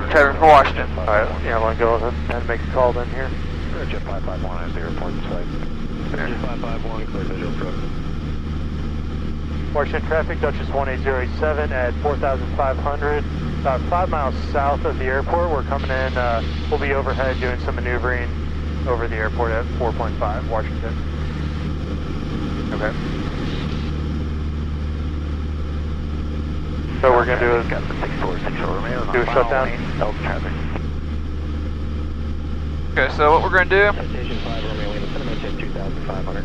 traffic for Washington.
All right. Yeah, I want to go ahead and make a call then here.
Jet 551 at the airport site. Jet 551, clear visual approach.
Washington traffic, Duchess 18087 at 4,500, about 5 miles south of the airport. We're coming in, we'll be overhead doing some maneuvering over the airport at 4.5, Washington. Okay. So we're going to do a shutdown.
Okay, so what we're going to do...
Station 5, Romeo, Lima, maintain 2,500.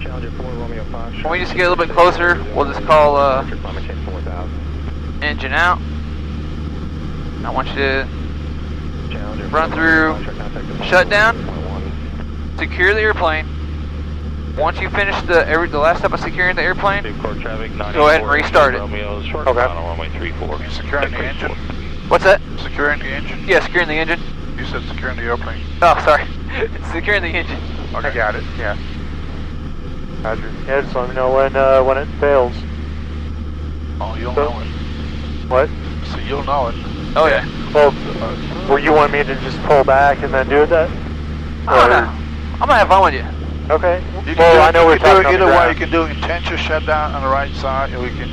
Challenger 4, Romeo 5.
When we just get a little bit closer, we'll just call engine out. I want you to run through shutdown, secure the airplane. Once you finish the last step of securing the airplane, go ahead and restart it.
Okay.
Securing the engine?
What's that?
Securing the engine?
Yeah, securing the engine.
You said securing the airplane.
Oh, sorry. Securing the engine.
Okay.
I got it, yeah. Roger. Yeah, just let me know when it fails.
Oh, you'll know it.
What?
So you'll know it.
Oh, yeah.
Well, were you want me to just pull back and then do that?
I don't know. I'm going to have fun with you.
Okay.
Well,
I know we're talking
either way. You can do intention shutdown on the right side, or we can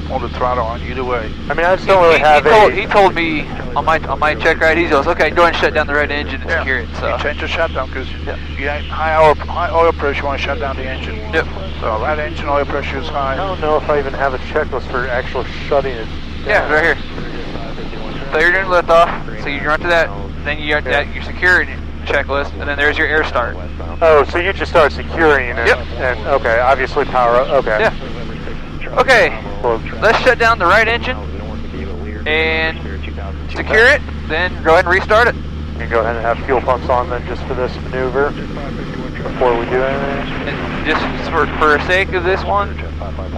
pull the throttle on either way.
I mean, I just don't really have
He told me on my check ride, he goes, okay, go ahead and shut down the right engine and secure it. So
Intention shutdown, because you got high oil pressure, you want to shut down the engine.
Yep.
So right engine oil pressure is high.
I don't know if I even have a checklist for actual shutting it down.
Yeah, right here. So you're doing liftoff, so you run to that, then you secure it. Checklist, and then there's your air start.
Oh, so you just start securing and, and okay, obviously power up, okay.
Yeah. Okay, let's shut down the right engine and secure it, then go ahead and restart it.
You can go ahead and have fuel pumps on then just for this maneuver before we do anything.
And just for the sake of this one,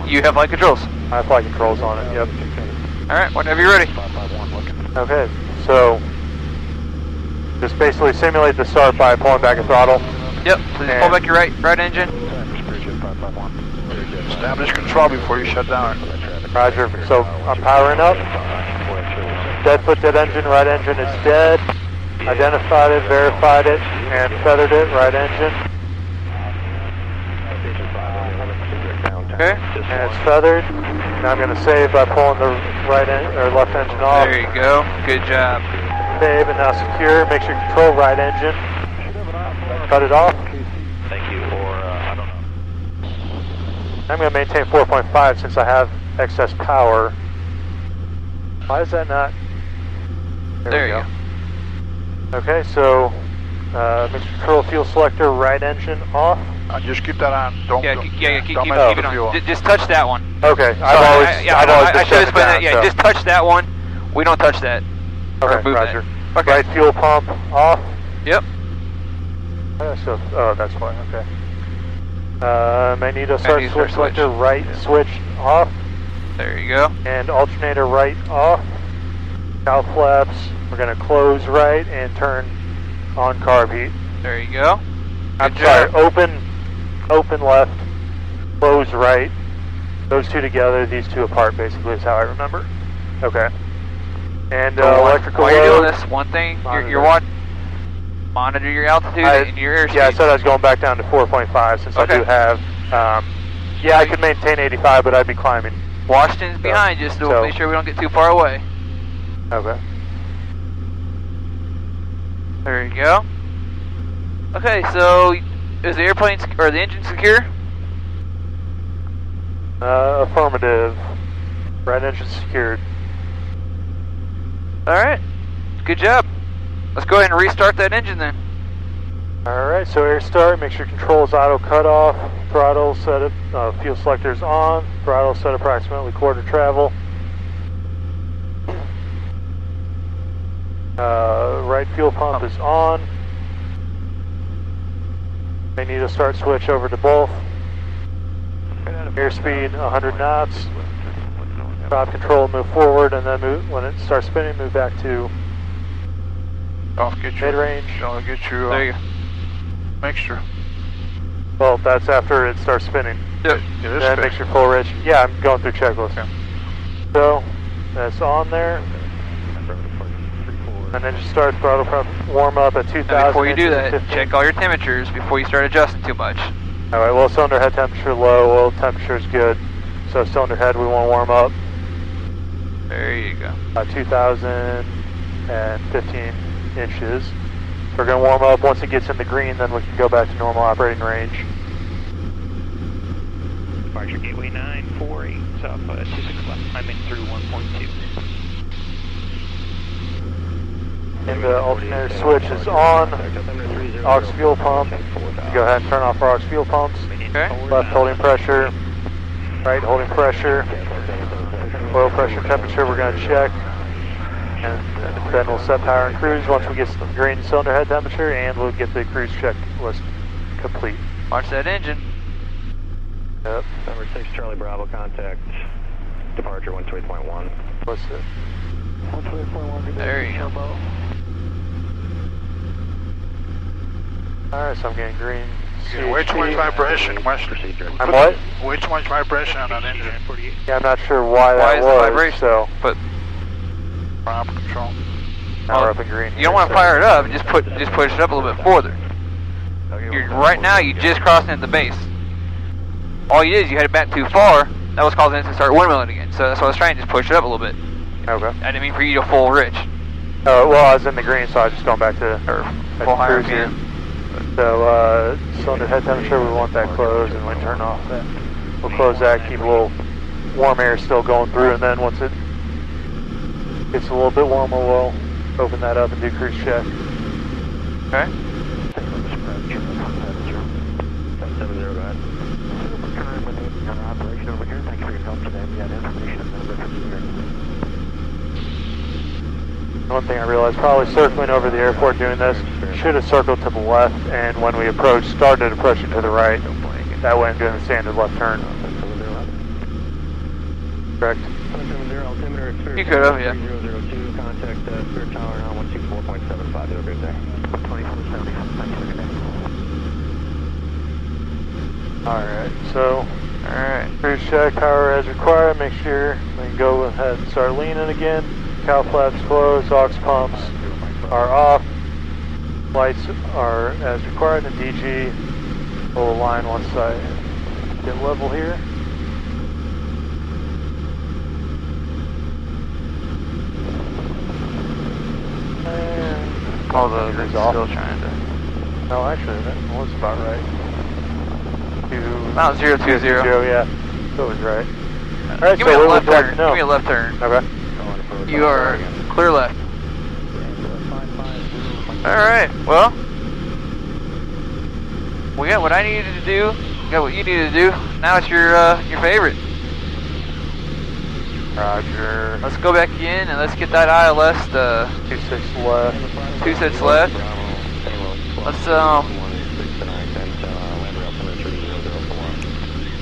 you have flight controls.
I have flight controls on it, yep.
Alright, whenever you're ready.
Okay, so just basically simulate the start by pulling back a throttle.
Yep, so just pull back your right engine.
Establish control before you shut down.
Roger, so I'm powering up. Dead foot, dead engine, right engine is dead. Identified it, verified it, and feathered it, right engine. Okay, and it's feathered. Now I'm going to save by pulling the left engine off.
There you go, good job.
Save and now secure. Make sure you control right engine. Cut it off.
Thank you, or I don't know.
I'm going to maintain 4.5 since I have excess power. Why is that not?
There you go.
Okay, so make sure control fuel selector, right engine off.
Just keep that on. Don't
keep it on. Just touch that one.
Okay,
I should explain that. Yeah, just touch that one. We don't touch that.
Okay, Roger. Okay. Right fuel pump off.
Yep.
Oh, that's why. Okay. Magneto start switch selector, right switch off.
There you go.
And alternator right off. Cow flaps. We're going to close right and turn on carb heat.
There you go.
I'm sorry. Open left. Close right. Those two together. These two apart. Basically, is how I remember. Okay. And electrical
while you're doing this, one thing, you're monitor your altitude and your airspeed.
Yeah, I said I was going back down to 4.5 since I do have, I could maintain 85, but I'd be climbing.
Washington's behind you, so make sure we don't get too far away.
Okay.
There you go. Okay, so is the airplane or the engine secure?
Affirmative. Right engine secured.
Alright, good job. Let's go ahead and restart that engine then.
Alright, so air start, make sure controls auto cut off, throttle set up, fuel selectors on, throttle set approximately quarter travel. Right fuel pump is on. May need a start switch over to both. Airspeed 100 knots. Drop control, move forward, and then move, when it starts spinning, move back to mid-range.
Don't get your
There you go.
mixture.
Well, that's after it starts spinning.
Yep.
Then mixture full rich. Yeah, I'm going through checklist.
Okay.
So, that's on there. And then just start throttle prep, warm up at 2,000.
Now before you do that,
15.
check all your temperatures before you start adjusting too much.
Alright, well, cylinder head temperature low, oil temperature is good. So cylinder head we want to warm up.
There you go.
2,015 inches. We're going to warm up. Once it gets in the green, then we can go back to normal operating range.
Departure Gateway 948, southwest 26 left, climbing through 1.2.
And the alternator switch is on. Aux fuel pump. Go ahead and turn off our aux fuel pumps.
Okay.
Left holding pressure. Right holding pressure. Oil pressure, temperature we're going to check. And then we'll set power and cruise once we get the green cylinder head temperature, and we'll get the cruise checklist complete.
Watch that engine.
Yep.
Number 6 Charlie Bravo, contact departure 128.1.
What's it?
128.1.
There you go.
Alright, so I'm getting green.
Way too much vibration.
I'm what?
Way too much vibration on that engine.
Yeah, I'm not sure why that
is
was.
the vibration?
So,
But
Prop control.
now we're up in green.
you don't want to fire it up. Just push it up a little bit further. Right now, you just crossing at the base. All you did is you had it back too far. That was causing it to start windmilling again. So that's what I was trying to just push it up a little bit.
Okay.
I didn't mean for you to full rich
Well, I was in the green, so I was just going back to
or full higher
cruise here.
RPM.
So, cylinder head temperature, we want that closed, and we turn off that. We'll close that, keep a little warm air still going through, and then once it gets a little bit warmer, we'll open that up and do cruise check.
Okay.
70, go ahead.
Operation over here. Thanks for your help today. We had information on the
One thing I realized, probably circling over the airport doing this, should have circled to the left, and when we approached, started approaching to the right. That way I'm doing the standard left turn. Correct.
You could have, yeah.
002, contact Spirit Tower now 124.75. Have a great day. 2470. Thanks for your day.
Alright, so, cruise check, power as required, make sure we can go ahead and start leaning again. Cow flaps closed, aux pumps are off, lights are as required, and DG will align once I get level here. And
All the
meters
still
off.
trying to.
No, actually, that was about right.
About 020.
Yeah, that was right. Alright,
Give
so
me a
what
left
would you like
turn.
to know?
Give me a left turn.
Okay.
You are clear left. Alright, well, we got what I needed to do, got what you needed to do. Now it's your favorite.
Roger.
Let's go back in and let's get that ILS
26 left.
26 left. Let's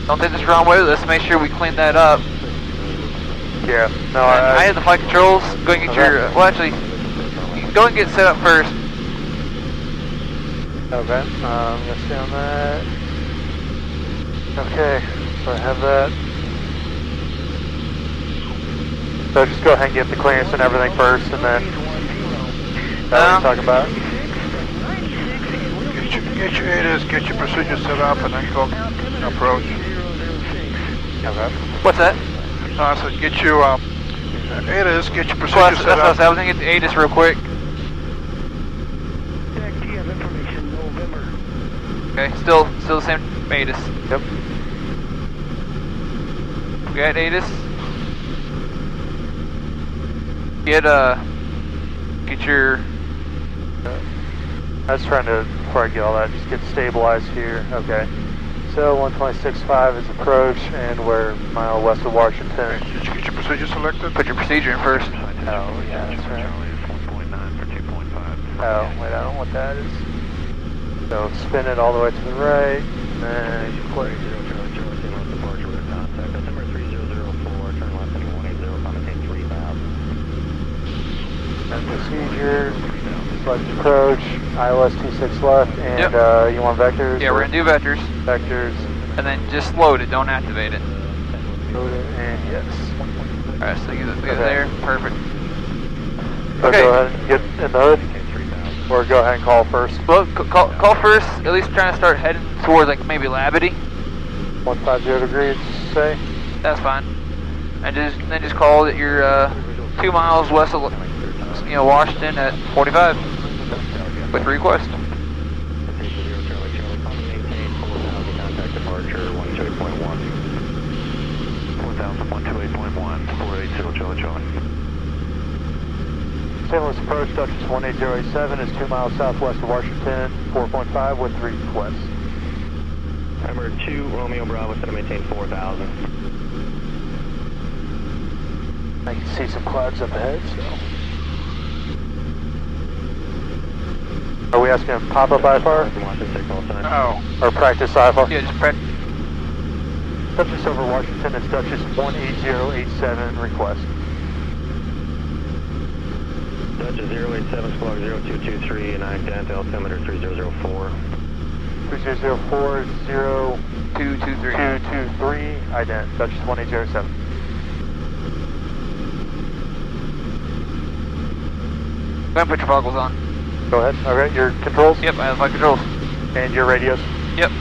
don't take this wrong way. Let's make sure we clean that up.
Yeah. No,
I had the flight controls. Go and get your. Well, actually, you can go and get set up first.
Okay. Let's stay on that. Okay. So I have that. So just go ahead and get the clearance and everything first, and then that's what we're talking about.
Get your ADIS, get your procedure set up, and then go approach.
Okay.
What's that?
No, I said get your ADIS, get your
Well,
procedure
that's
set
what I
up.
was going to get the ATIS real quick. Okay, still the same ATIS.
Yep.
We got ATIS. Get your.
I was trying to, before I get all that, just get stabilized here. Okay. So 126.5 is approach, and we're a mile west of Washington.
Did you get your procedure selected?
Put your procedure in first.
Oh, yeah, that's right. Oh, wait, I don't know what that is. So spin it all the way to the right, and play. And procedure, select approach, ILS 26 left, and you want vectors?
Yeah, we're gonna do vectors.
Vectors.
And then just load it, don't activate it.
Load it, and yes.
Alright, so get it there, perfect.
So
Okay.
go ahead and get in the hood, or go ahead and call first.
Well, call first, at least trying to start heading towards like maybe Labadee.
150 degrees, say.
That's fine. And then just call that you're 2 miles west of Washington at 45 with request.
Contact departure 128.1. 1000 128.1. 480 Charlie Charlie.
St. Louis approach, Duchess 18087 is 2 miles southwest of Washington, 4.5 with request.
Number 2 Romeo Bravo, set to maintain 4000.
I can see some clouds up ahead, so. Are we asking him pop up IFR?
Oh.
Or practice IFR?
Yeah, just practice.
Duchess over Washington is Duchess 18087 request.
Duchess 087 squawk 0223 and ident altimeter 3004.
3004
223.
223 ident Duchess 18007.
Go ahead and put your goggles on.
Go ahead. Alright, your controls?
Yep, I have my controls.
And your radios?
Yep.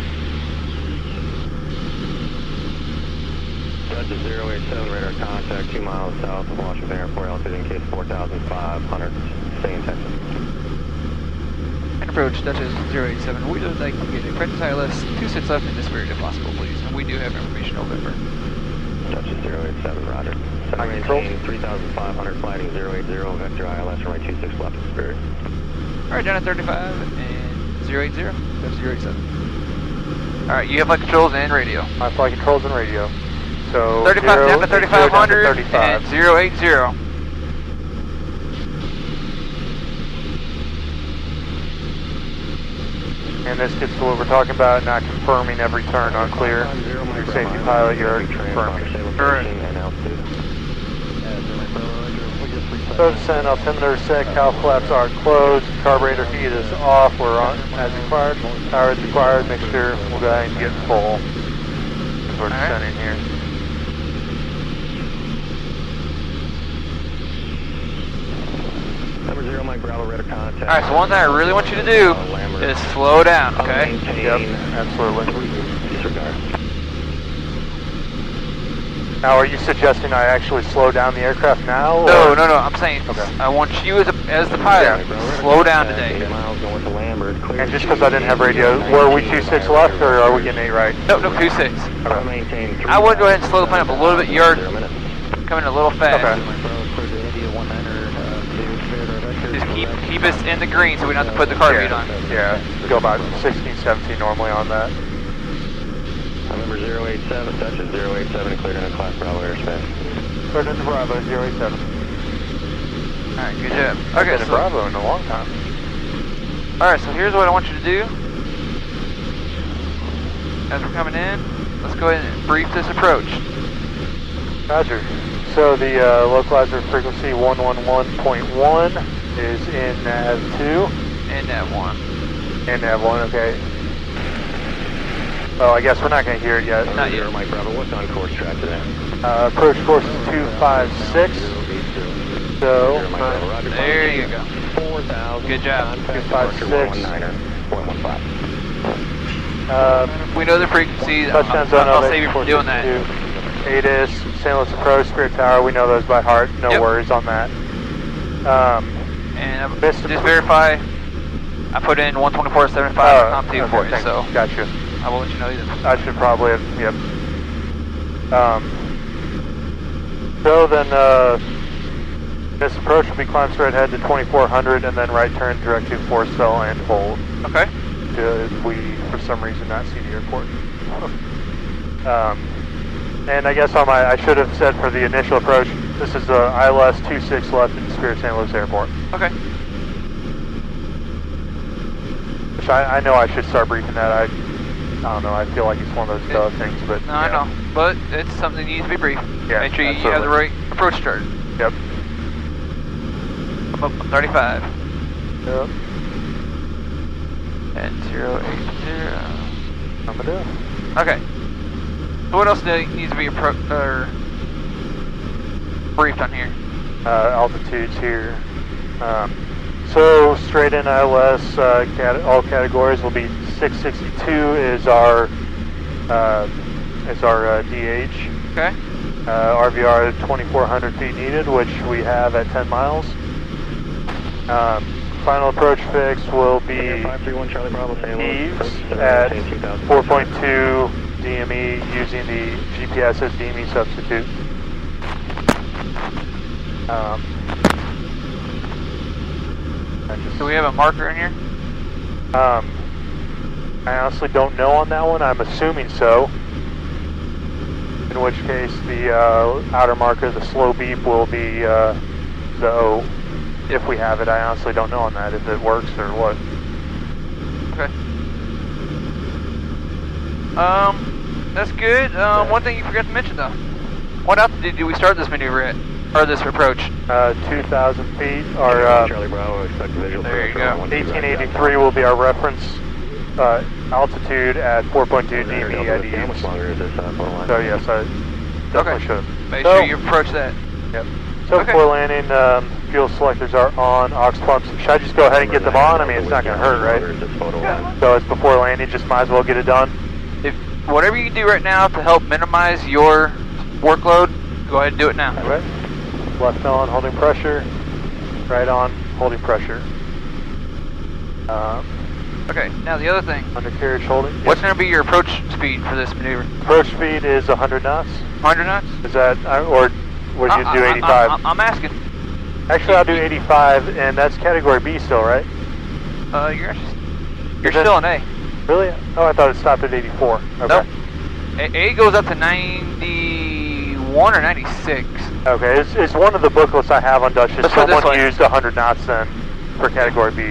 Duchess 087 radar contact 2 miles south of Washington Airport, altitude indicates 4,500. Stay in Texas.
And approach Duchess 087. We would like to get a practice ILS 26 left in this spirit if possible, please. And we do have information November.
Duchess 087, roger.
My control?
3,500, flighting 080, vector ILS, runway 26 left in spirit.
Alright, down at 35 and 080. That's 087. Alright, you have flight controls and radio.
My flight controls and radio. So
35 down to 3500
down to 35.
and 080.
And this gets to what we're talking about, not confirming every turn on clear. Your safety pilot, you're already confirming.
Alright.
So descend, altimeter set, cowl flaps are closed, carburetor heat is off, we're on as required. Power is required, make sure we'll go ahead and get full. As we're descending here.
Number 0, Mike Bravo, radar contact.
Alright, so one thing I really want you to do is slow down, okay?
Yep, absolutely.
Disregard.
Now, are you suggesting I actually slow down the aircraft now?
No, I'm saying, I want you as the pilot, slow down today.
8 miles north of Lambert.
And just because I didn't have radio, were we 26 left or are we getting 8 right?
No, 26.
Maintain
I would go ahead and slow the plane up a little bit. You're coming a little fast.
Okay.
Just keep us in the green so we don't have to put the car beat on.
Yeah, we go about 16, 17 normally on that.
Number 087, Duchess 087, cleared into class Bravo airspace.
Cleared into Bravo 087.
Alright, good job.
I've
Okay,
been in Bravo in a long time.
Alright, so here's what I want you to do. As we're coming in, let's go ahead and brief this approach.
Roger. So the localizer frequency 111.1 is in nav2.
And nav 1.
In nav1, okay. Well, I guess we're not going to hear it yet.
Not yet.
Mike Bravo, what's on course track today?
Approach course is 256. So,
there you go.
4,000.
Good job.
256.
119.15.
We know the frequencies.
Touchdown zone
I'll save you from doing that.
ATIS, St. Louis approach, Spirit Tower, we know those by heart. No worries on that.
And just verify, I put in 124.75 CompTIA for you, so
gotcha.
I will let you know either.
I should probably have, yep. So then, this approach will be climb straight ahead to 2400 and then right turn direct to force cell and hold.
Okay.
If we, for some reason, not see the airport. And I guess on my, I should have said for the initial approach, this is ILS 26 left in Spirit St. Louis Airport.
Okay.
Which I know I should start briefing that. I don't know, I feel like it's one of those duh things, but
no, I know. But it's something that needs to be brief.
Yeah,
make sure you have the right approach chart.
Yep.
I'm up on 35.
Yep.
And 080.
I'm gonna do.
Okay. So what else needs to be briefed on here?
Altitudes here. So straight in ILS, all categories will be 662 is our DH.
Okay.
RVR 2,400 feet needed, which we have at 10 miles. Final approach fix will be
531 Charlie Bravo,
Eves at 4.2 DME using the GPS as DME substitute.
Do we have a marker in here?
I honestly don't know on that one. I'm assuming so. In which case, the outer marker, the slow beep, will be the O. If we have it, I honestly don't know on that, if it works or what.
Okay. That's good. One thing you forgot to mention though. What altitude do we start this maneuver at? Or this approach?
2,000 feet. Our
Charlie Bravo, expect visual.
There you go.
1883 will be our reference altitude at 4.2 DME at Eves. So yes, I definitely should.
Make sure you approach that.
Yep. So before landing, fuel selectors are on, aux pumps. Should I just go ahead and get them on? I mean, it's not going to hurt, right?
Yeah.
So it's before landing, just might as well get it done.
If whatever you can do right now to help minimize your workload, go ahead and do it now.
Right. Left on, holding pressure. Right on, holding pressure.
Okay, now the other thing.
Undercarriage holding.
What's going to be your approach speed for this maneuver?
Approach speed is 100 knots.
100 knots?
Is that, or would you do 85?
I'm asking.
Actually, I'll do 85, and that's category B still, right?
You're still an A.
Really? Oh, I thought it stopped at 84. Okay.
Nope. A goes up to 91 or 96.
Okay, it's one of the booklets I have on Duchess.
Let's put it this
Someone
way.
used 100 knots then for category B.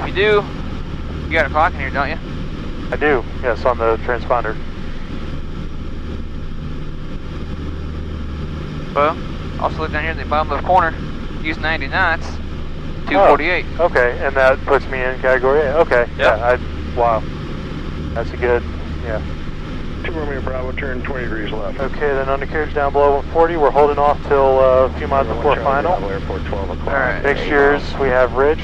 If you do, you got a clock in here, don't you?
I do, yes, on the transponder.
Well, also look down here at the bottom of the corner. Use 90 knots, 248.
Oh, okay, and that puts me in category A. Okay,
Yep.
yeah, wow. That's a good, yeah.
2 Romeo Bravo, turn 20 degrees left.
Okay, then undercarriage down below 140. We're holding off till a few miles before final.
Airport 12 o'clock.
Alright.
Mixtures, we have Rich.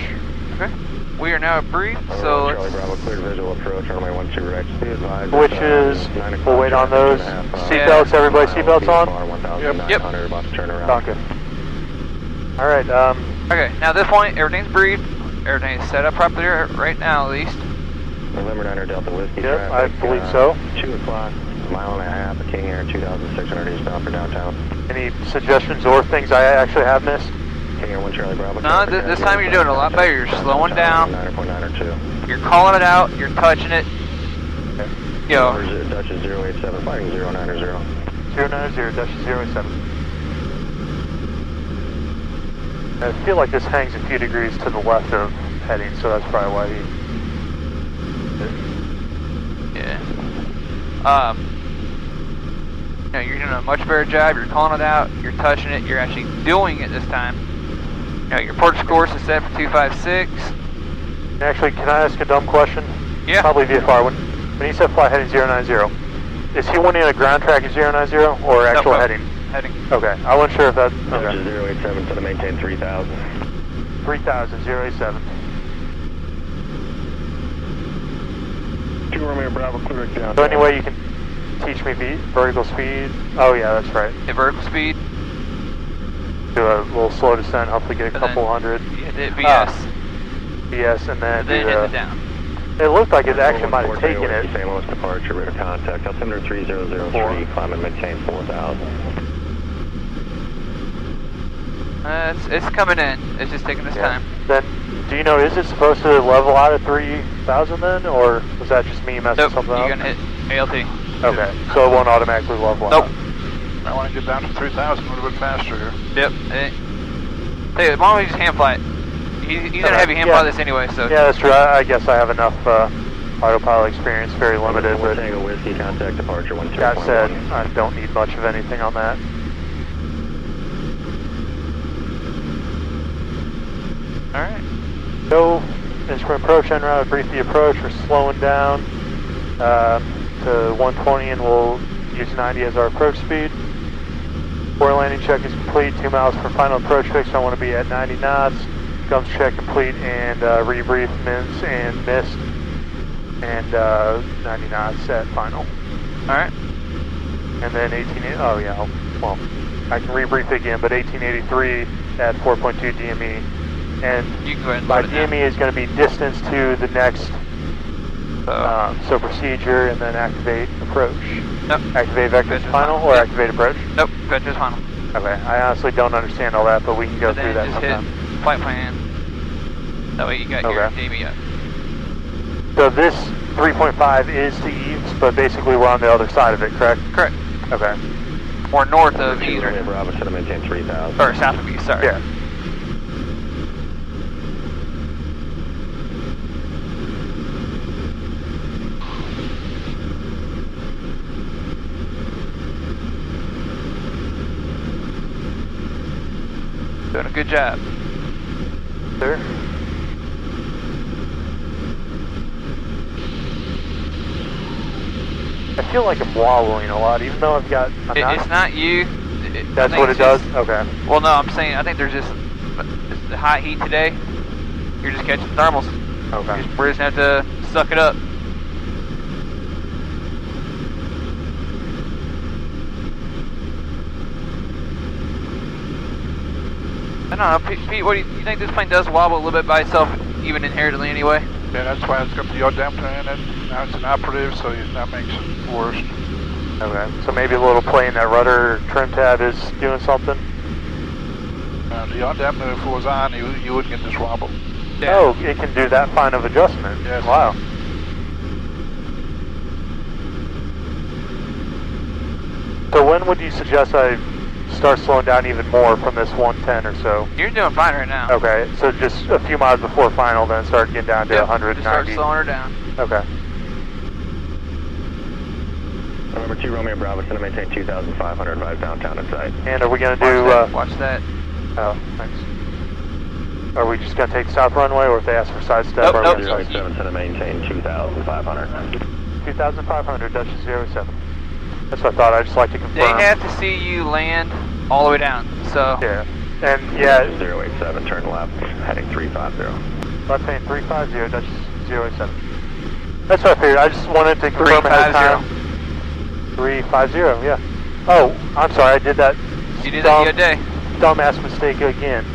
Okay. We are now at brief, so
Charlie Bravo, clear visual approach, runway 12 right.
Which is, we'll wait on those. Seatbelts, everybody, seatbelts on?
Yep.
About to turn around.
Okay. Alright,
okay, now at this point, everything's briefed. Everything's set up properly right now, at least.
November 9er Delta Whiskey
Yep,
traffic,
I believe so.
2 o'clock, a mile and a half, a King Air 2,600 eastbound for downtown.
Any suggestions or things I actually have missed?
King Air 1 Charlie Bravo.
No, this time you're doing a lot better. You're slowing down.
9.902.
You're calling it out. You're touching it. Yo.
Duchess 087, fighting 090.
090, Duchess 087. I feel like this hangs a few degrees to the left of heading, so that's probably why he...
Yeah. You know, you're doing a much better job. You're calling it out. You're touching it. You're actually doing it this time. You know, your port course is set for 256.
Actually, can I ask a dumb question?
Yeah.
Probably VFR. When he said fly heading 090, is he wanting a ground track at 090 or actual heading?
Heading.
Okay, I wasn't sure if that...
Duchess
Okay.
087, set to maintain 3,000.
3,000, 087.
2 Romeo Bravo, clear it down.
So any way you can teach me vertical speed? Oh yeah, that's right.
The vertical speed.
Do a little slow descent, hopefully get a
And
couple
then
hundred.
You hit BS.
BS, and then,
Then
do
hit
the...
it down.
It looked like it actually might have taken it.
St. Louis departure, radar contact, altimeter 3003, climb and maintain 4,000.
It's coming in. It's just taking its time.
Then, do you know, is it supposed to level out at 3,000 then, or was that just me messing
Nope,
something up?
you're gonna hit ALT.
Okay, so it won't automatically level
Nope.
out.
I want to get down to 3,000 a little bit faster here.
Yep. Hey, why don't we just hand fly it? He's gonna have you hand fly this anyway, so.
Yeah, that's true. I guess I have enough autopilot experience, very limited, but
Tango Whiskey, contact departure 13.1.
that said, I don't need much of anything on that. Go instrument approach en route, brief the approach. We're slowing down to 120 and we'll use 90 as our approach speed. Before landing check is complete, 2 miles for final approach fix. I want to be at 90 knots. Guns check complete and rebrief mints and missed. And 90 knots at final.
Alright.
And then 18, oh yeah, well, I can rebrief again, but 1883 at 4.2 DME. And
you can go ahead and
my
load it
DME
down.
is going to be distance to the next, so procedure and then activate approach.
Nope.
Activate vector's final or
Yep.
activate approach?
Nope, vector's final.
Okay, I honestly don't understand all that, but we can go through that
just
sometime.
hit flight plan. That way you got your DME up.
So this 3.5 is to Eves, but basically we're on the other side of it, correct?
Correct.
Okay.
Or north of Eves.
Romeo Bravo, should have maintained 3,000.
Or south of Eves, sorry.
Yeah.
Doing a good job.
Sir? I feel like I'm wallowing a lot, even though I've got...
It's not you.
That's what it does? Okay.
Well, no, I'm saying, I think there's just it's the hot heat today. You're just catching thermals.
Okay.
We're just going to have to suck it up. I don't know, Pete, what do you think this plane does wobble a little bit by itself, even inherently anyway?
Yeah, that's why it's got the yaw damper in it. Now it's an operative, so that makes it worse.
Okay, so maybe a little play in that rudder trim tab is doing something?
The yaw damper, if it was on, you wouldn't get this wobble.
Yeah.
Oh, it can do that fine of adjustment?
Yes.
Wow. So when would you suggest I start slowing down even more from this 110 or so?
You're doing fine right now.
Okay, so just a few miles before final, then start getting down to 190.
Just start slowing her down.
Okay.
Number 2 Romeo Bravo, should have maintained 2,500 via downtown in sight.
And are we going to do...
Watch that.
Oh, thanks. Are we just going to take the south runway, or if they ask for side step?
Nope,
Zero 87, should have maintained 2,500.
2,500, Duchess 07. That's what I thought. I'd just like to confirm.
They have to see you land all the way down, so...
Yeah. And yeah...
087, turn left, heading 350.
Left heading 350, Duchess 087. That's what I figured. I just wanted to confirm ahead of time. 350, yeah. Oh, I'm sorry, I did that.
You did that the other day.
Dumbass mistake again.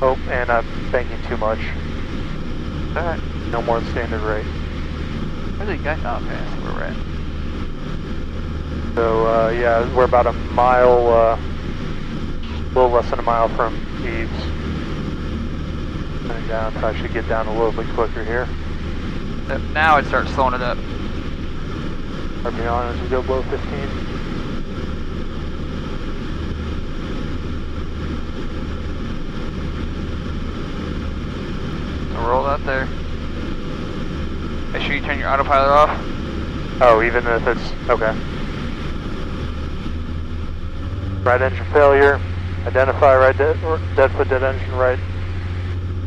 Oh, and I'm banking too much.
Alright.
No more than standard rate.
Where's the guy? Oh, okay, that's where we're at.
So, yeah, we're about a mile, a little less than a mile from Eves. Coming down, probably should get down a little bit quicker here.
Now it starts slowing it up.
RP on as we go below 15.
So roll out there. Make sure you turn your autopilot off.
Oh, even if it's, okay. Right engine failure. Identify right dead foot dead engine right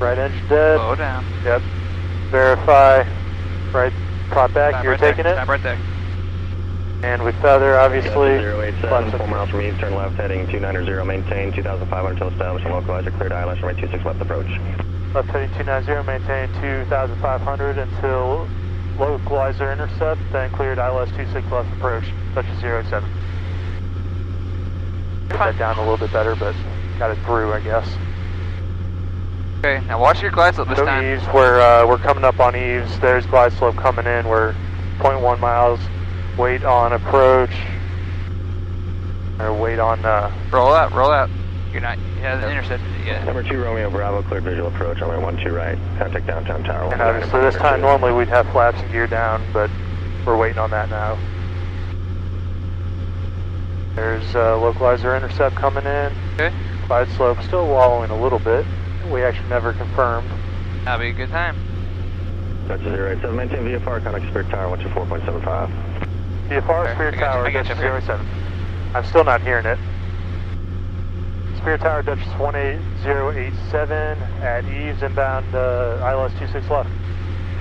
engine dead.
Slow down.
Yep. Verify right prop back.
Stop
You're
right
taking
there.
it.
Stop right there.
And we feather, obviously.
087, 4 miles from Eves, turn left, heading 290, maintain 2,500 until established and localizer, cleared ILS, runway 26 left approach.
Left heading 290, maintain 2,500 until localizer intercept, then cleared ILS 26 left approach, Duchess 07. Get that down a little bit better, but got it through, I guess.
Okay, now watch your glide slope this
So
time.
Eves, we're coming up on Eves. There's glide slope coming in. We're 0.1 miles. Wait on approach. Or wait on.
Roll out, roll out. You're not. It hasn't intercepted it yet.
Number 2 Romeo Bravo, cleared visual approach, runway 12 right. Contact downtown tower.
And obviously this time normally we'd have flaps and gear down, but we're waiting on that now. There's localizer intercept coming in.
Okay.
Glide slope still wallowing a little bit. We actually never confirmed.
That'll be a good time.
Dutch 087, maintain VFR, contact Spirit Tower, 124.75.
VFR,
Okay,
Spirit
I got you,
Tower,
I got you
Dutch
up here.
07. I'm still not hearing it. Spirit Tower, Duchess 18087 at eaves, inbound ILS 26 left.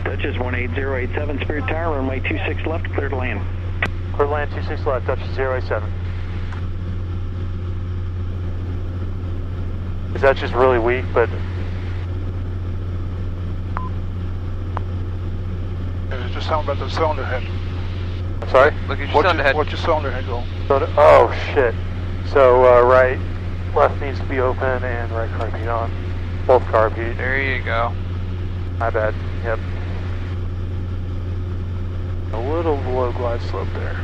Duchess 18087, Spirit Tower, runway 26 left, clear to land.
Clear to land 26 left, Duchess 087. Is that just really weak, but...
It's just something about the cylinder head.
I'm sorry?
Look at your cylinder head.
What's your cylinder head go?
Oh, shit. So, right, left needs to be open and right carb heat on. Both carb heat.
There you go.
My bad. Yep. A little below glide slope there.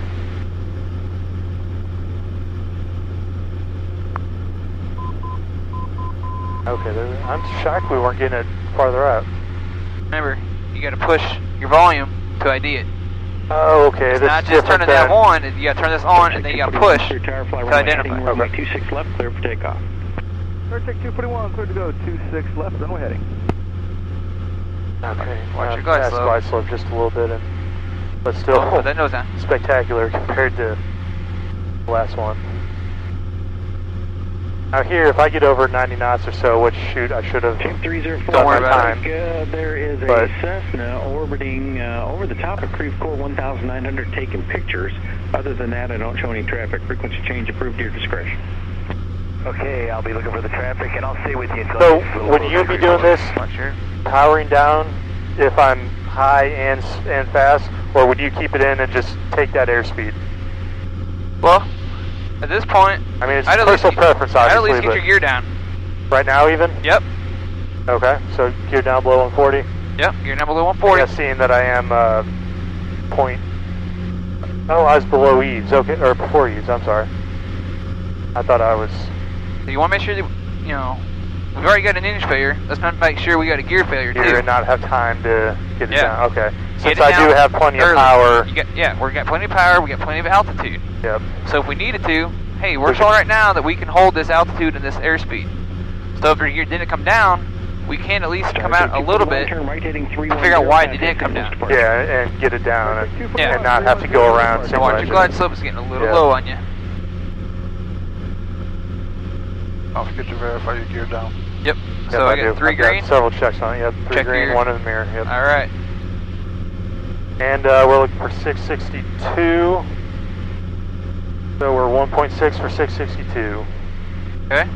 Okay, I'm shocked we weren't getting it farther out.
Remember, you got to push your volume to ID it.
Oh, okay.
It's not just turning that on, you got to turn this on and then you got to push to identify.
Runway 26 left, clear for takeoff.
Aircheck 241, clear to go, 26 left, runway heading.
Okay,
watch your glide slope.
Glide slope just a little bit, but still
put that nose down.
Spectacular compared to the last one. Now here, if I get over 90 knots or so, which shoot, I should have done
304.
my time.
There is a Cessna orbiting over the top of Creve Coeur 1900 taking pictures. Other than that, I don't show any traffic. Frequency change approved to your discretion.
Okay, I'll be looking for the traffic and I'll stay with you until...
So, would you be doing this, powering down if I'm high and fast, or would you keep it in and just take that airspeed?
Well, at this point,
I mean, it's personal preference, obviously.
I'd at least get your gear down.
Right now, even?
Yep.
Okay, so gear down below 140?
Yep, gear down below 140.
Yeah, seeing that I am point... Oh, I was below eaves, okay, or before eaves, I'm sorry. I thought I was...
So you want to make sure that, you know, we've already got an engine failure. Let's not make sure we got a gear failure, too.
And not have time to get it down, okay. Since
I
do have plenty of power...
we got plenty of power, we got plenty of altitude.
Yep.
So if we needed to, hey, we're showing right now that we can hold this altitude and this airspeed. So if your gear didn't come down, we can at least come out a little bit to figure out why it didn't come down.
Yeah, and get it down and not have to go around.
So watch your glide slope is getting a little low on you.
Don't forget to verify your gear down.
Yep. So I got 3 green.
Several checks on it. Yep. 3 green, 1 in the mirror. Yep.
All right.
And we're looking for 662. So we're 1.6 for 662.
Okay.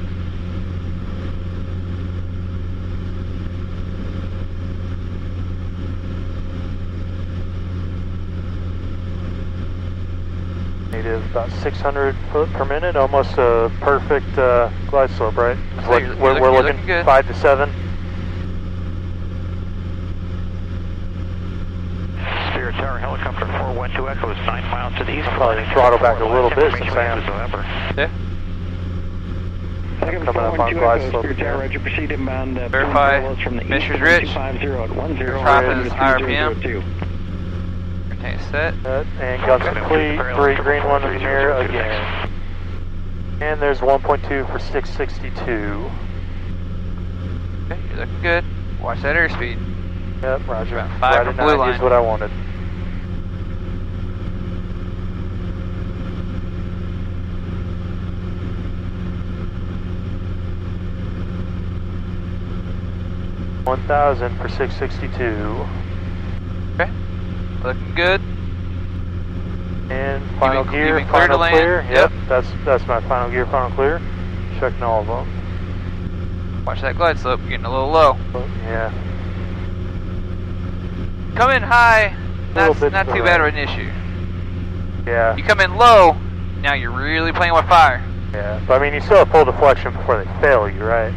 Native about 600 foot per minute, almost a perfect glide slope, right?
So
we're looking
good.
5 to 7.
Spirit Tower helicopter 412 Echo is 9 miles to the east.
Probably throttle back a little bit since I am.
Yeah.
Coming up on glide slope.
Roger, proceed inbound.
Verify Mrs. Rich.
250 at 10.
Profit is RPM. Okay, set.
And guns complete. 3 green, 1 in the mirror again. And there's 1.2 for 662.
Okay, you're looking good. Watch that airspeed.
Yep, roger.
About 5
right
from
at
blue
90
line.
is what I wanted. $1,000 for 662.
Okay, looking good.
And final gear,
clear to
final
land.
clear. Yep, that's my final gear, final clear. Checking all of them.
Watch that glide slope, getting a little low.
Yeah.
Come in high, that's not too bad of an issue.
Yeah.
You come in low, now you're really playing with fire.
Yeah, but I mean, you still have full deflection before they fail you, right?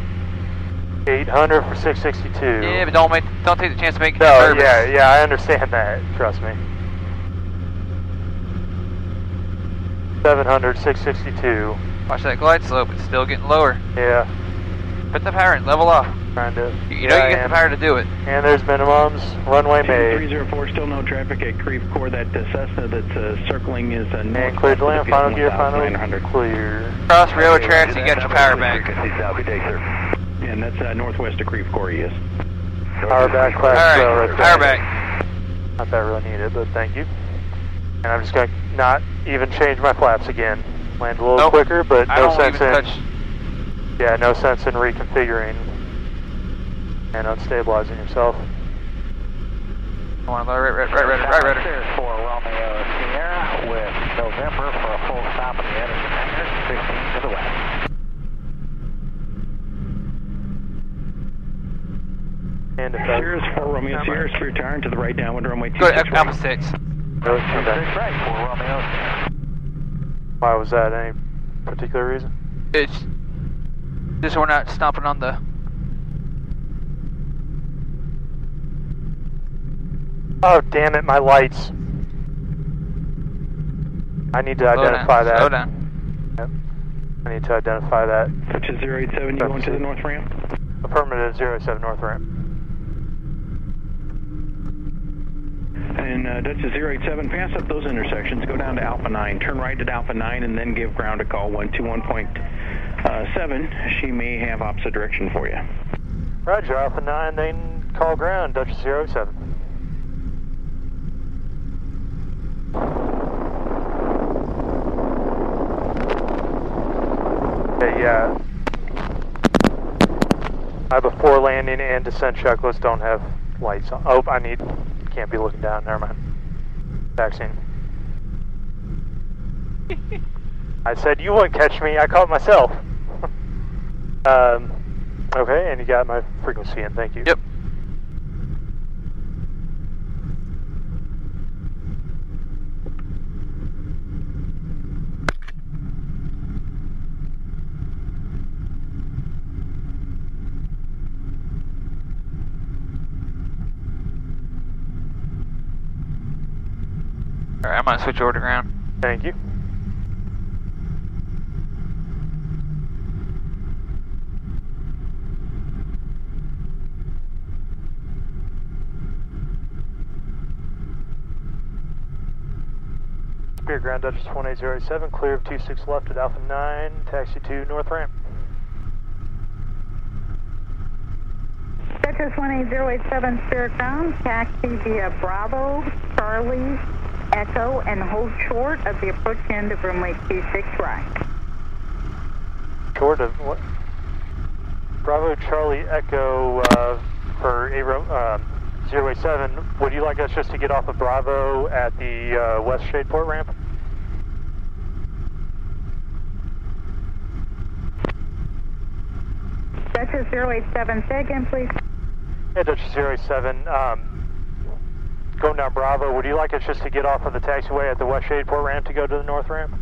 800 for 662.
Yeah, but don't take the chance to make it
No,
nervous.
yeah, I understand that. Trust me. 700, 662.
Watch that glide slope, it's still getting lower.
Yeah.
Put the power in, level off.
Trying to.
You know you get the power to do it.
And there's minimums. Runway made.
304, still no traffic at Creve Coeur. That Cessna that's circling is
and cleared to land. Final gear, final clear.
Cross railroad tracks, you got your power back.
And that's northwest of Creve Coeur, yes.
Power back, class
Alright, power back.
Not that I really need it, but thank you. And I'm just going to not even change my flaps again. Land a little quicker, but no sense in. Yeah, no sense in reconfiguring and unstabilizing yourself.
Right rudder.
There's for Romeo Sierra with November for a full stop at the Edison hangar, 15 to the west.
And if
Sierra's for Romeo Sierra, spare turn to the right downwind runway 26.
Go to Alpha 6.
Right for Romeo Sierra.
Why was that? Any particular reason?
It's just so we're not stomping on the.
Oh, damn it, my lights. I need to identify that.
Slow down.
Yep. I need to identify that.
Duchess 087, you going to the north ramp?
Affirmative, 07 north ramp.
And Duchess 087, pass up those intersections, go down to Alpha 9, turn right at Alpha 9, and then give ground a call 121.7. She may have opposite direction for you.
Roger, Alpha 9, then call ground, Duchess 07. Okay, yeah. I have a 4 landing and descent checklist, don't have lights on. Oh, can't be looking down, never mind. Vaccine. I said you wouldn't catch me, I caught myself. Okay, and you got my frequency in, thank you.
Yep. Alright, I'm gonna switch over to ground.
Thank you. Spear ground, Duchess 18087, clear of 26 left at Alpha 9, taxi to north ramp.
Duchess 18087, Spirit ground, taxi via Bravo, Charlie, Echo, and hold short of the approach end of runway 26 right.
Short of what? Bravo, Charlie, Echo for 087. Would you like us just to get off of Bravo at the West Shadeport ramp?
Duchess 087, say again, please.
Yeah, Duchess 087. Going down Bravo, would you like us just to get off of the taxiway at the West Shadeport ramp to go to the north ramp?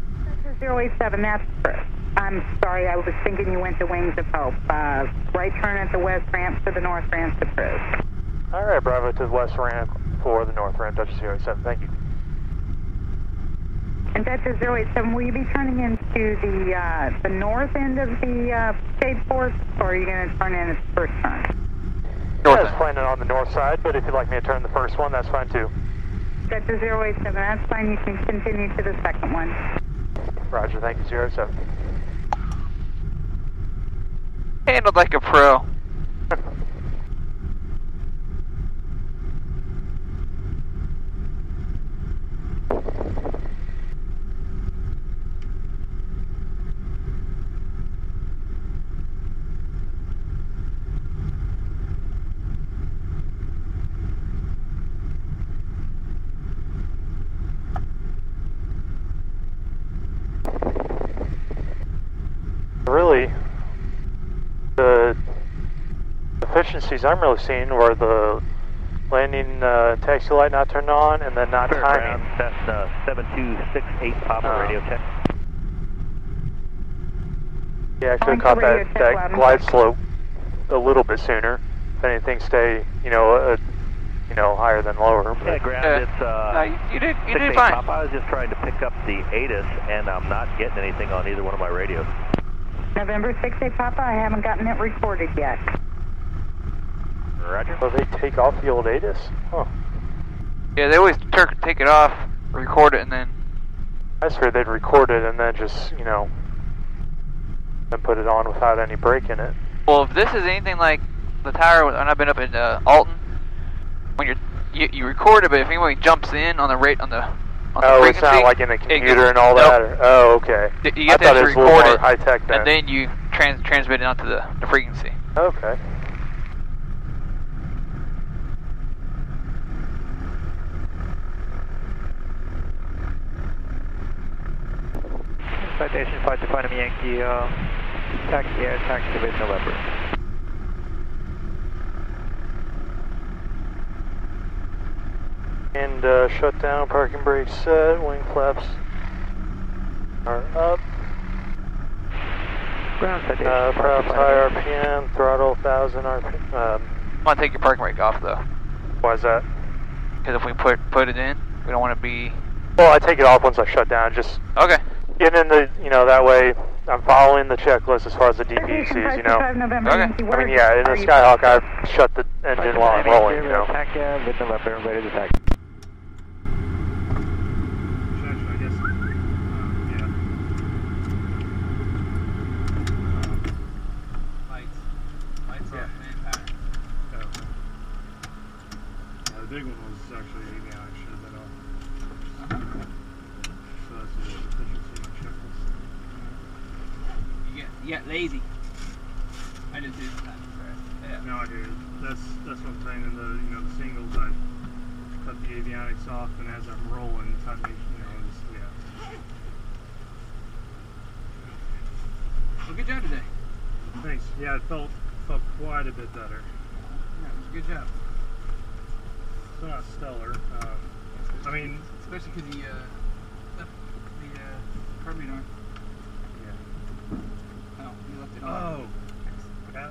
Duchess 087, that's correct. I'm sorry, I was thinking you went to Wings of Hope. Right turn at the west ramp to the north ramp to Cruz.
Alright, Bravo to the west ramp for the north ramp, Duchess 087, thank you.
And Duchess 087, will you be turning into the north end of the Shadeport, or are you going to turn in at the first turn?
I was planning on the north side, but if you'd like me to turn the first one, that's fine too.
Duchess 087, that's fine, you can continue to the second one.
Roger, thank you, 07.
Handled like a pro.
Really, the efficiencies I'm really seeing were the landing taxi light not turned on and then not timing.
That's 7268 Papa radio check.
Yeah, I could have caught that glide slope a little bit sooner. If anything, stay higher than lower.
Yeah, ground. It's
no, you did
68
fine.
Papa. I was just trying to pick up the ATIS, and I'm not getting anything on either one of my radios.
November 68 Papa, I haven't gotten it recorded yet.
Roger.
So they take off the old ATIS? Huh.
Yeah, they always take it off, record it, and then...
I just heard they'd record it and then just, then put it on without any break in it.
Well, if this is anything like the tower when I've been up in Alton, when you record it, but if anybody jumps in on the
it's not like in the computer and all that? Or, oh, okay.
You get
I thought it was a little more high-tech then.
And then you transmitted onto the frequency.
Okay.
Citation 525 Yankee, taxi with November.
And shut down, parking brakes set, wing flaps are up.
Ground citation.
Props high RPM, throttle 1000 RPM.
I'm gonna take your parking brake off though.
Why is that?
Because if we put it in, we don't want to be.
Well, I take it off once I shut down. Just
okay.
Getting in the, that way I'm following the checklist as far as the DPCs, Okay.
Okay.
I mean, yeah, in the Skyhawk, I've shut the engine while I'm rolling,
Attack with November, ready to attack.
I guess, yeah.
Lights off, man, pattern.
Okay. Yeah, the big one was actually avionics, should have been off. So that's the efficiency on checklist.
You get lazy. I did too sometimes. Yeah.
No, I do. That's what I'm saying. In the the singles, I cut the avionics off, and as I'm rolling, it's just, yeah.
Well, good job today.
Thanks. Yeah, it felt quite a bit better.
Yeah, it was a good job.
It's not stellar. I mean,
especially because the carburetor.
Yeah.
Oh, you left it on.
Oh. Yeah.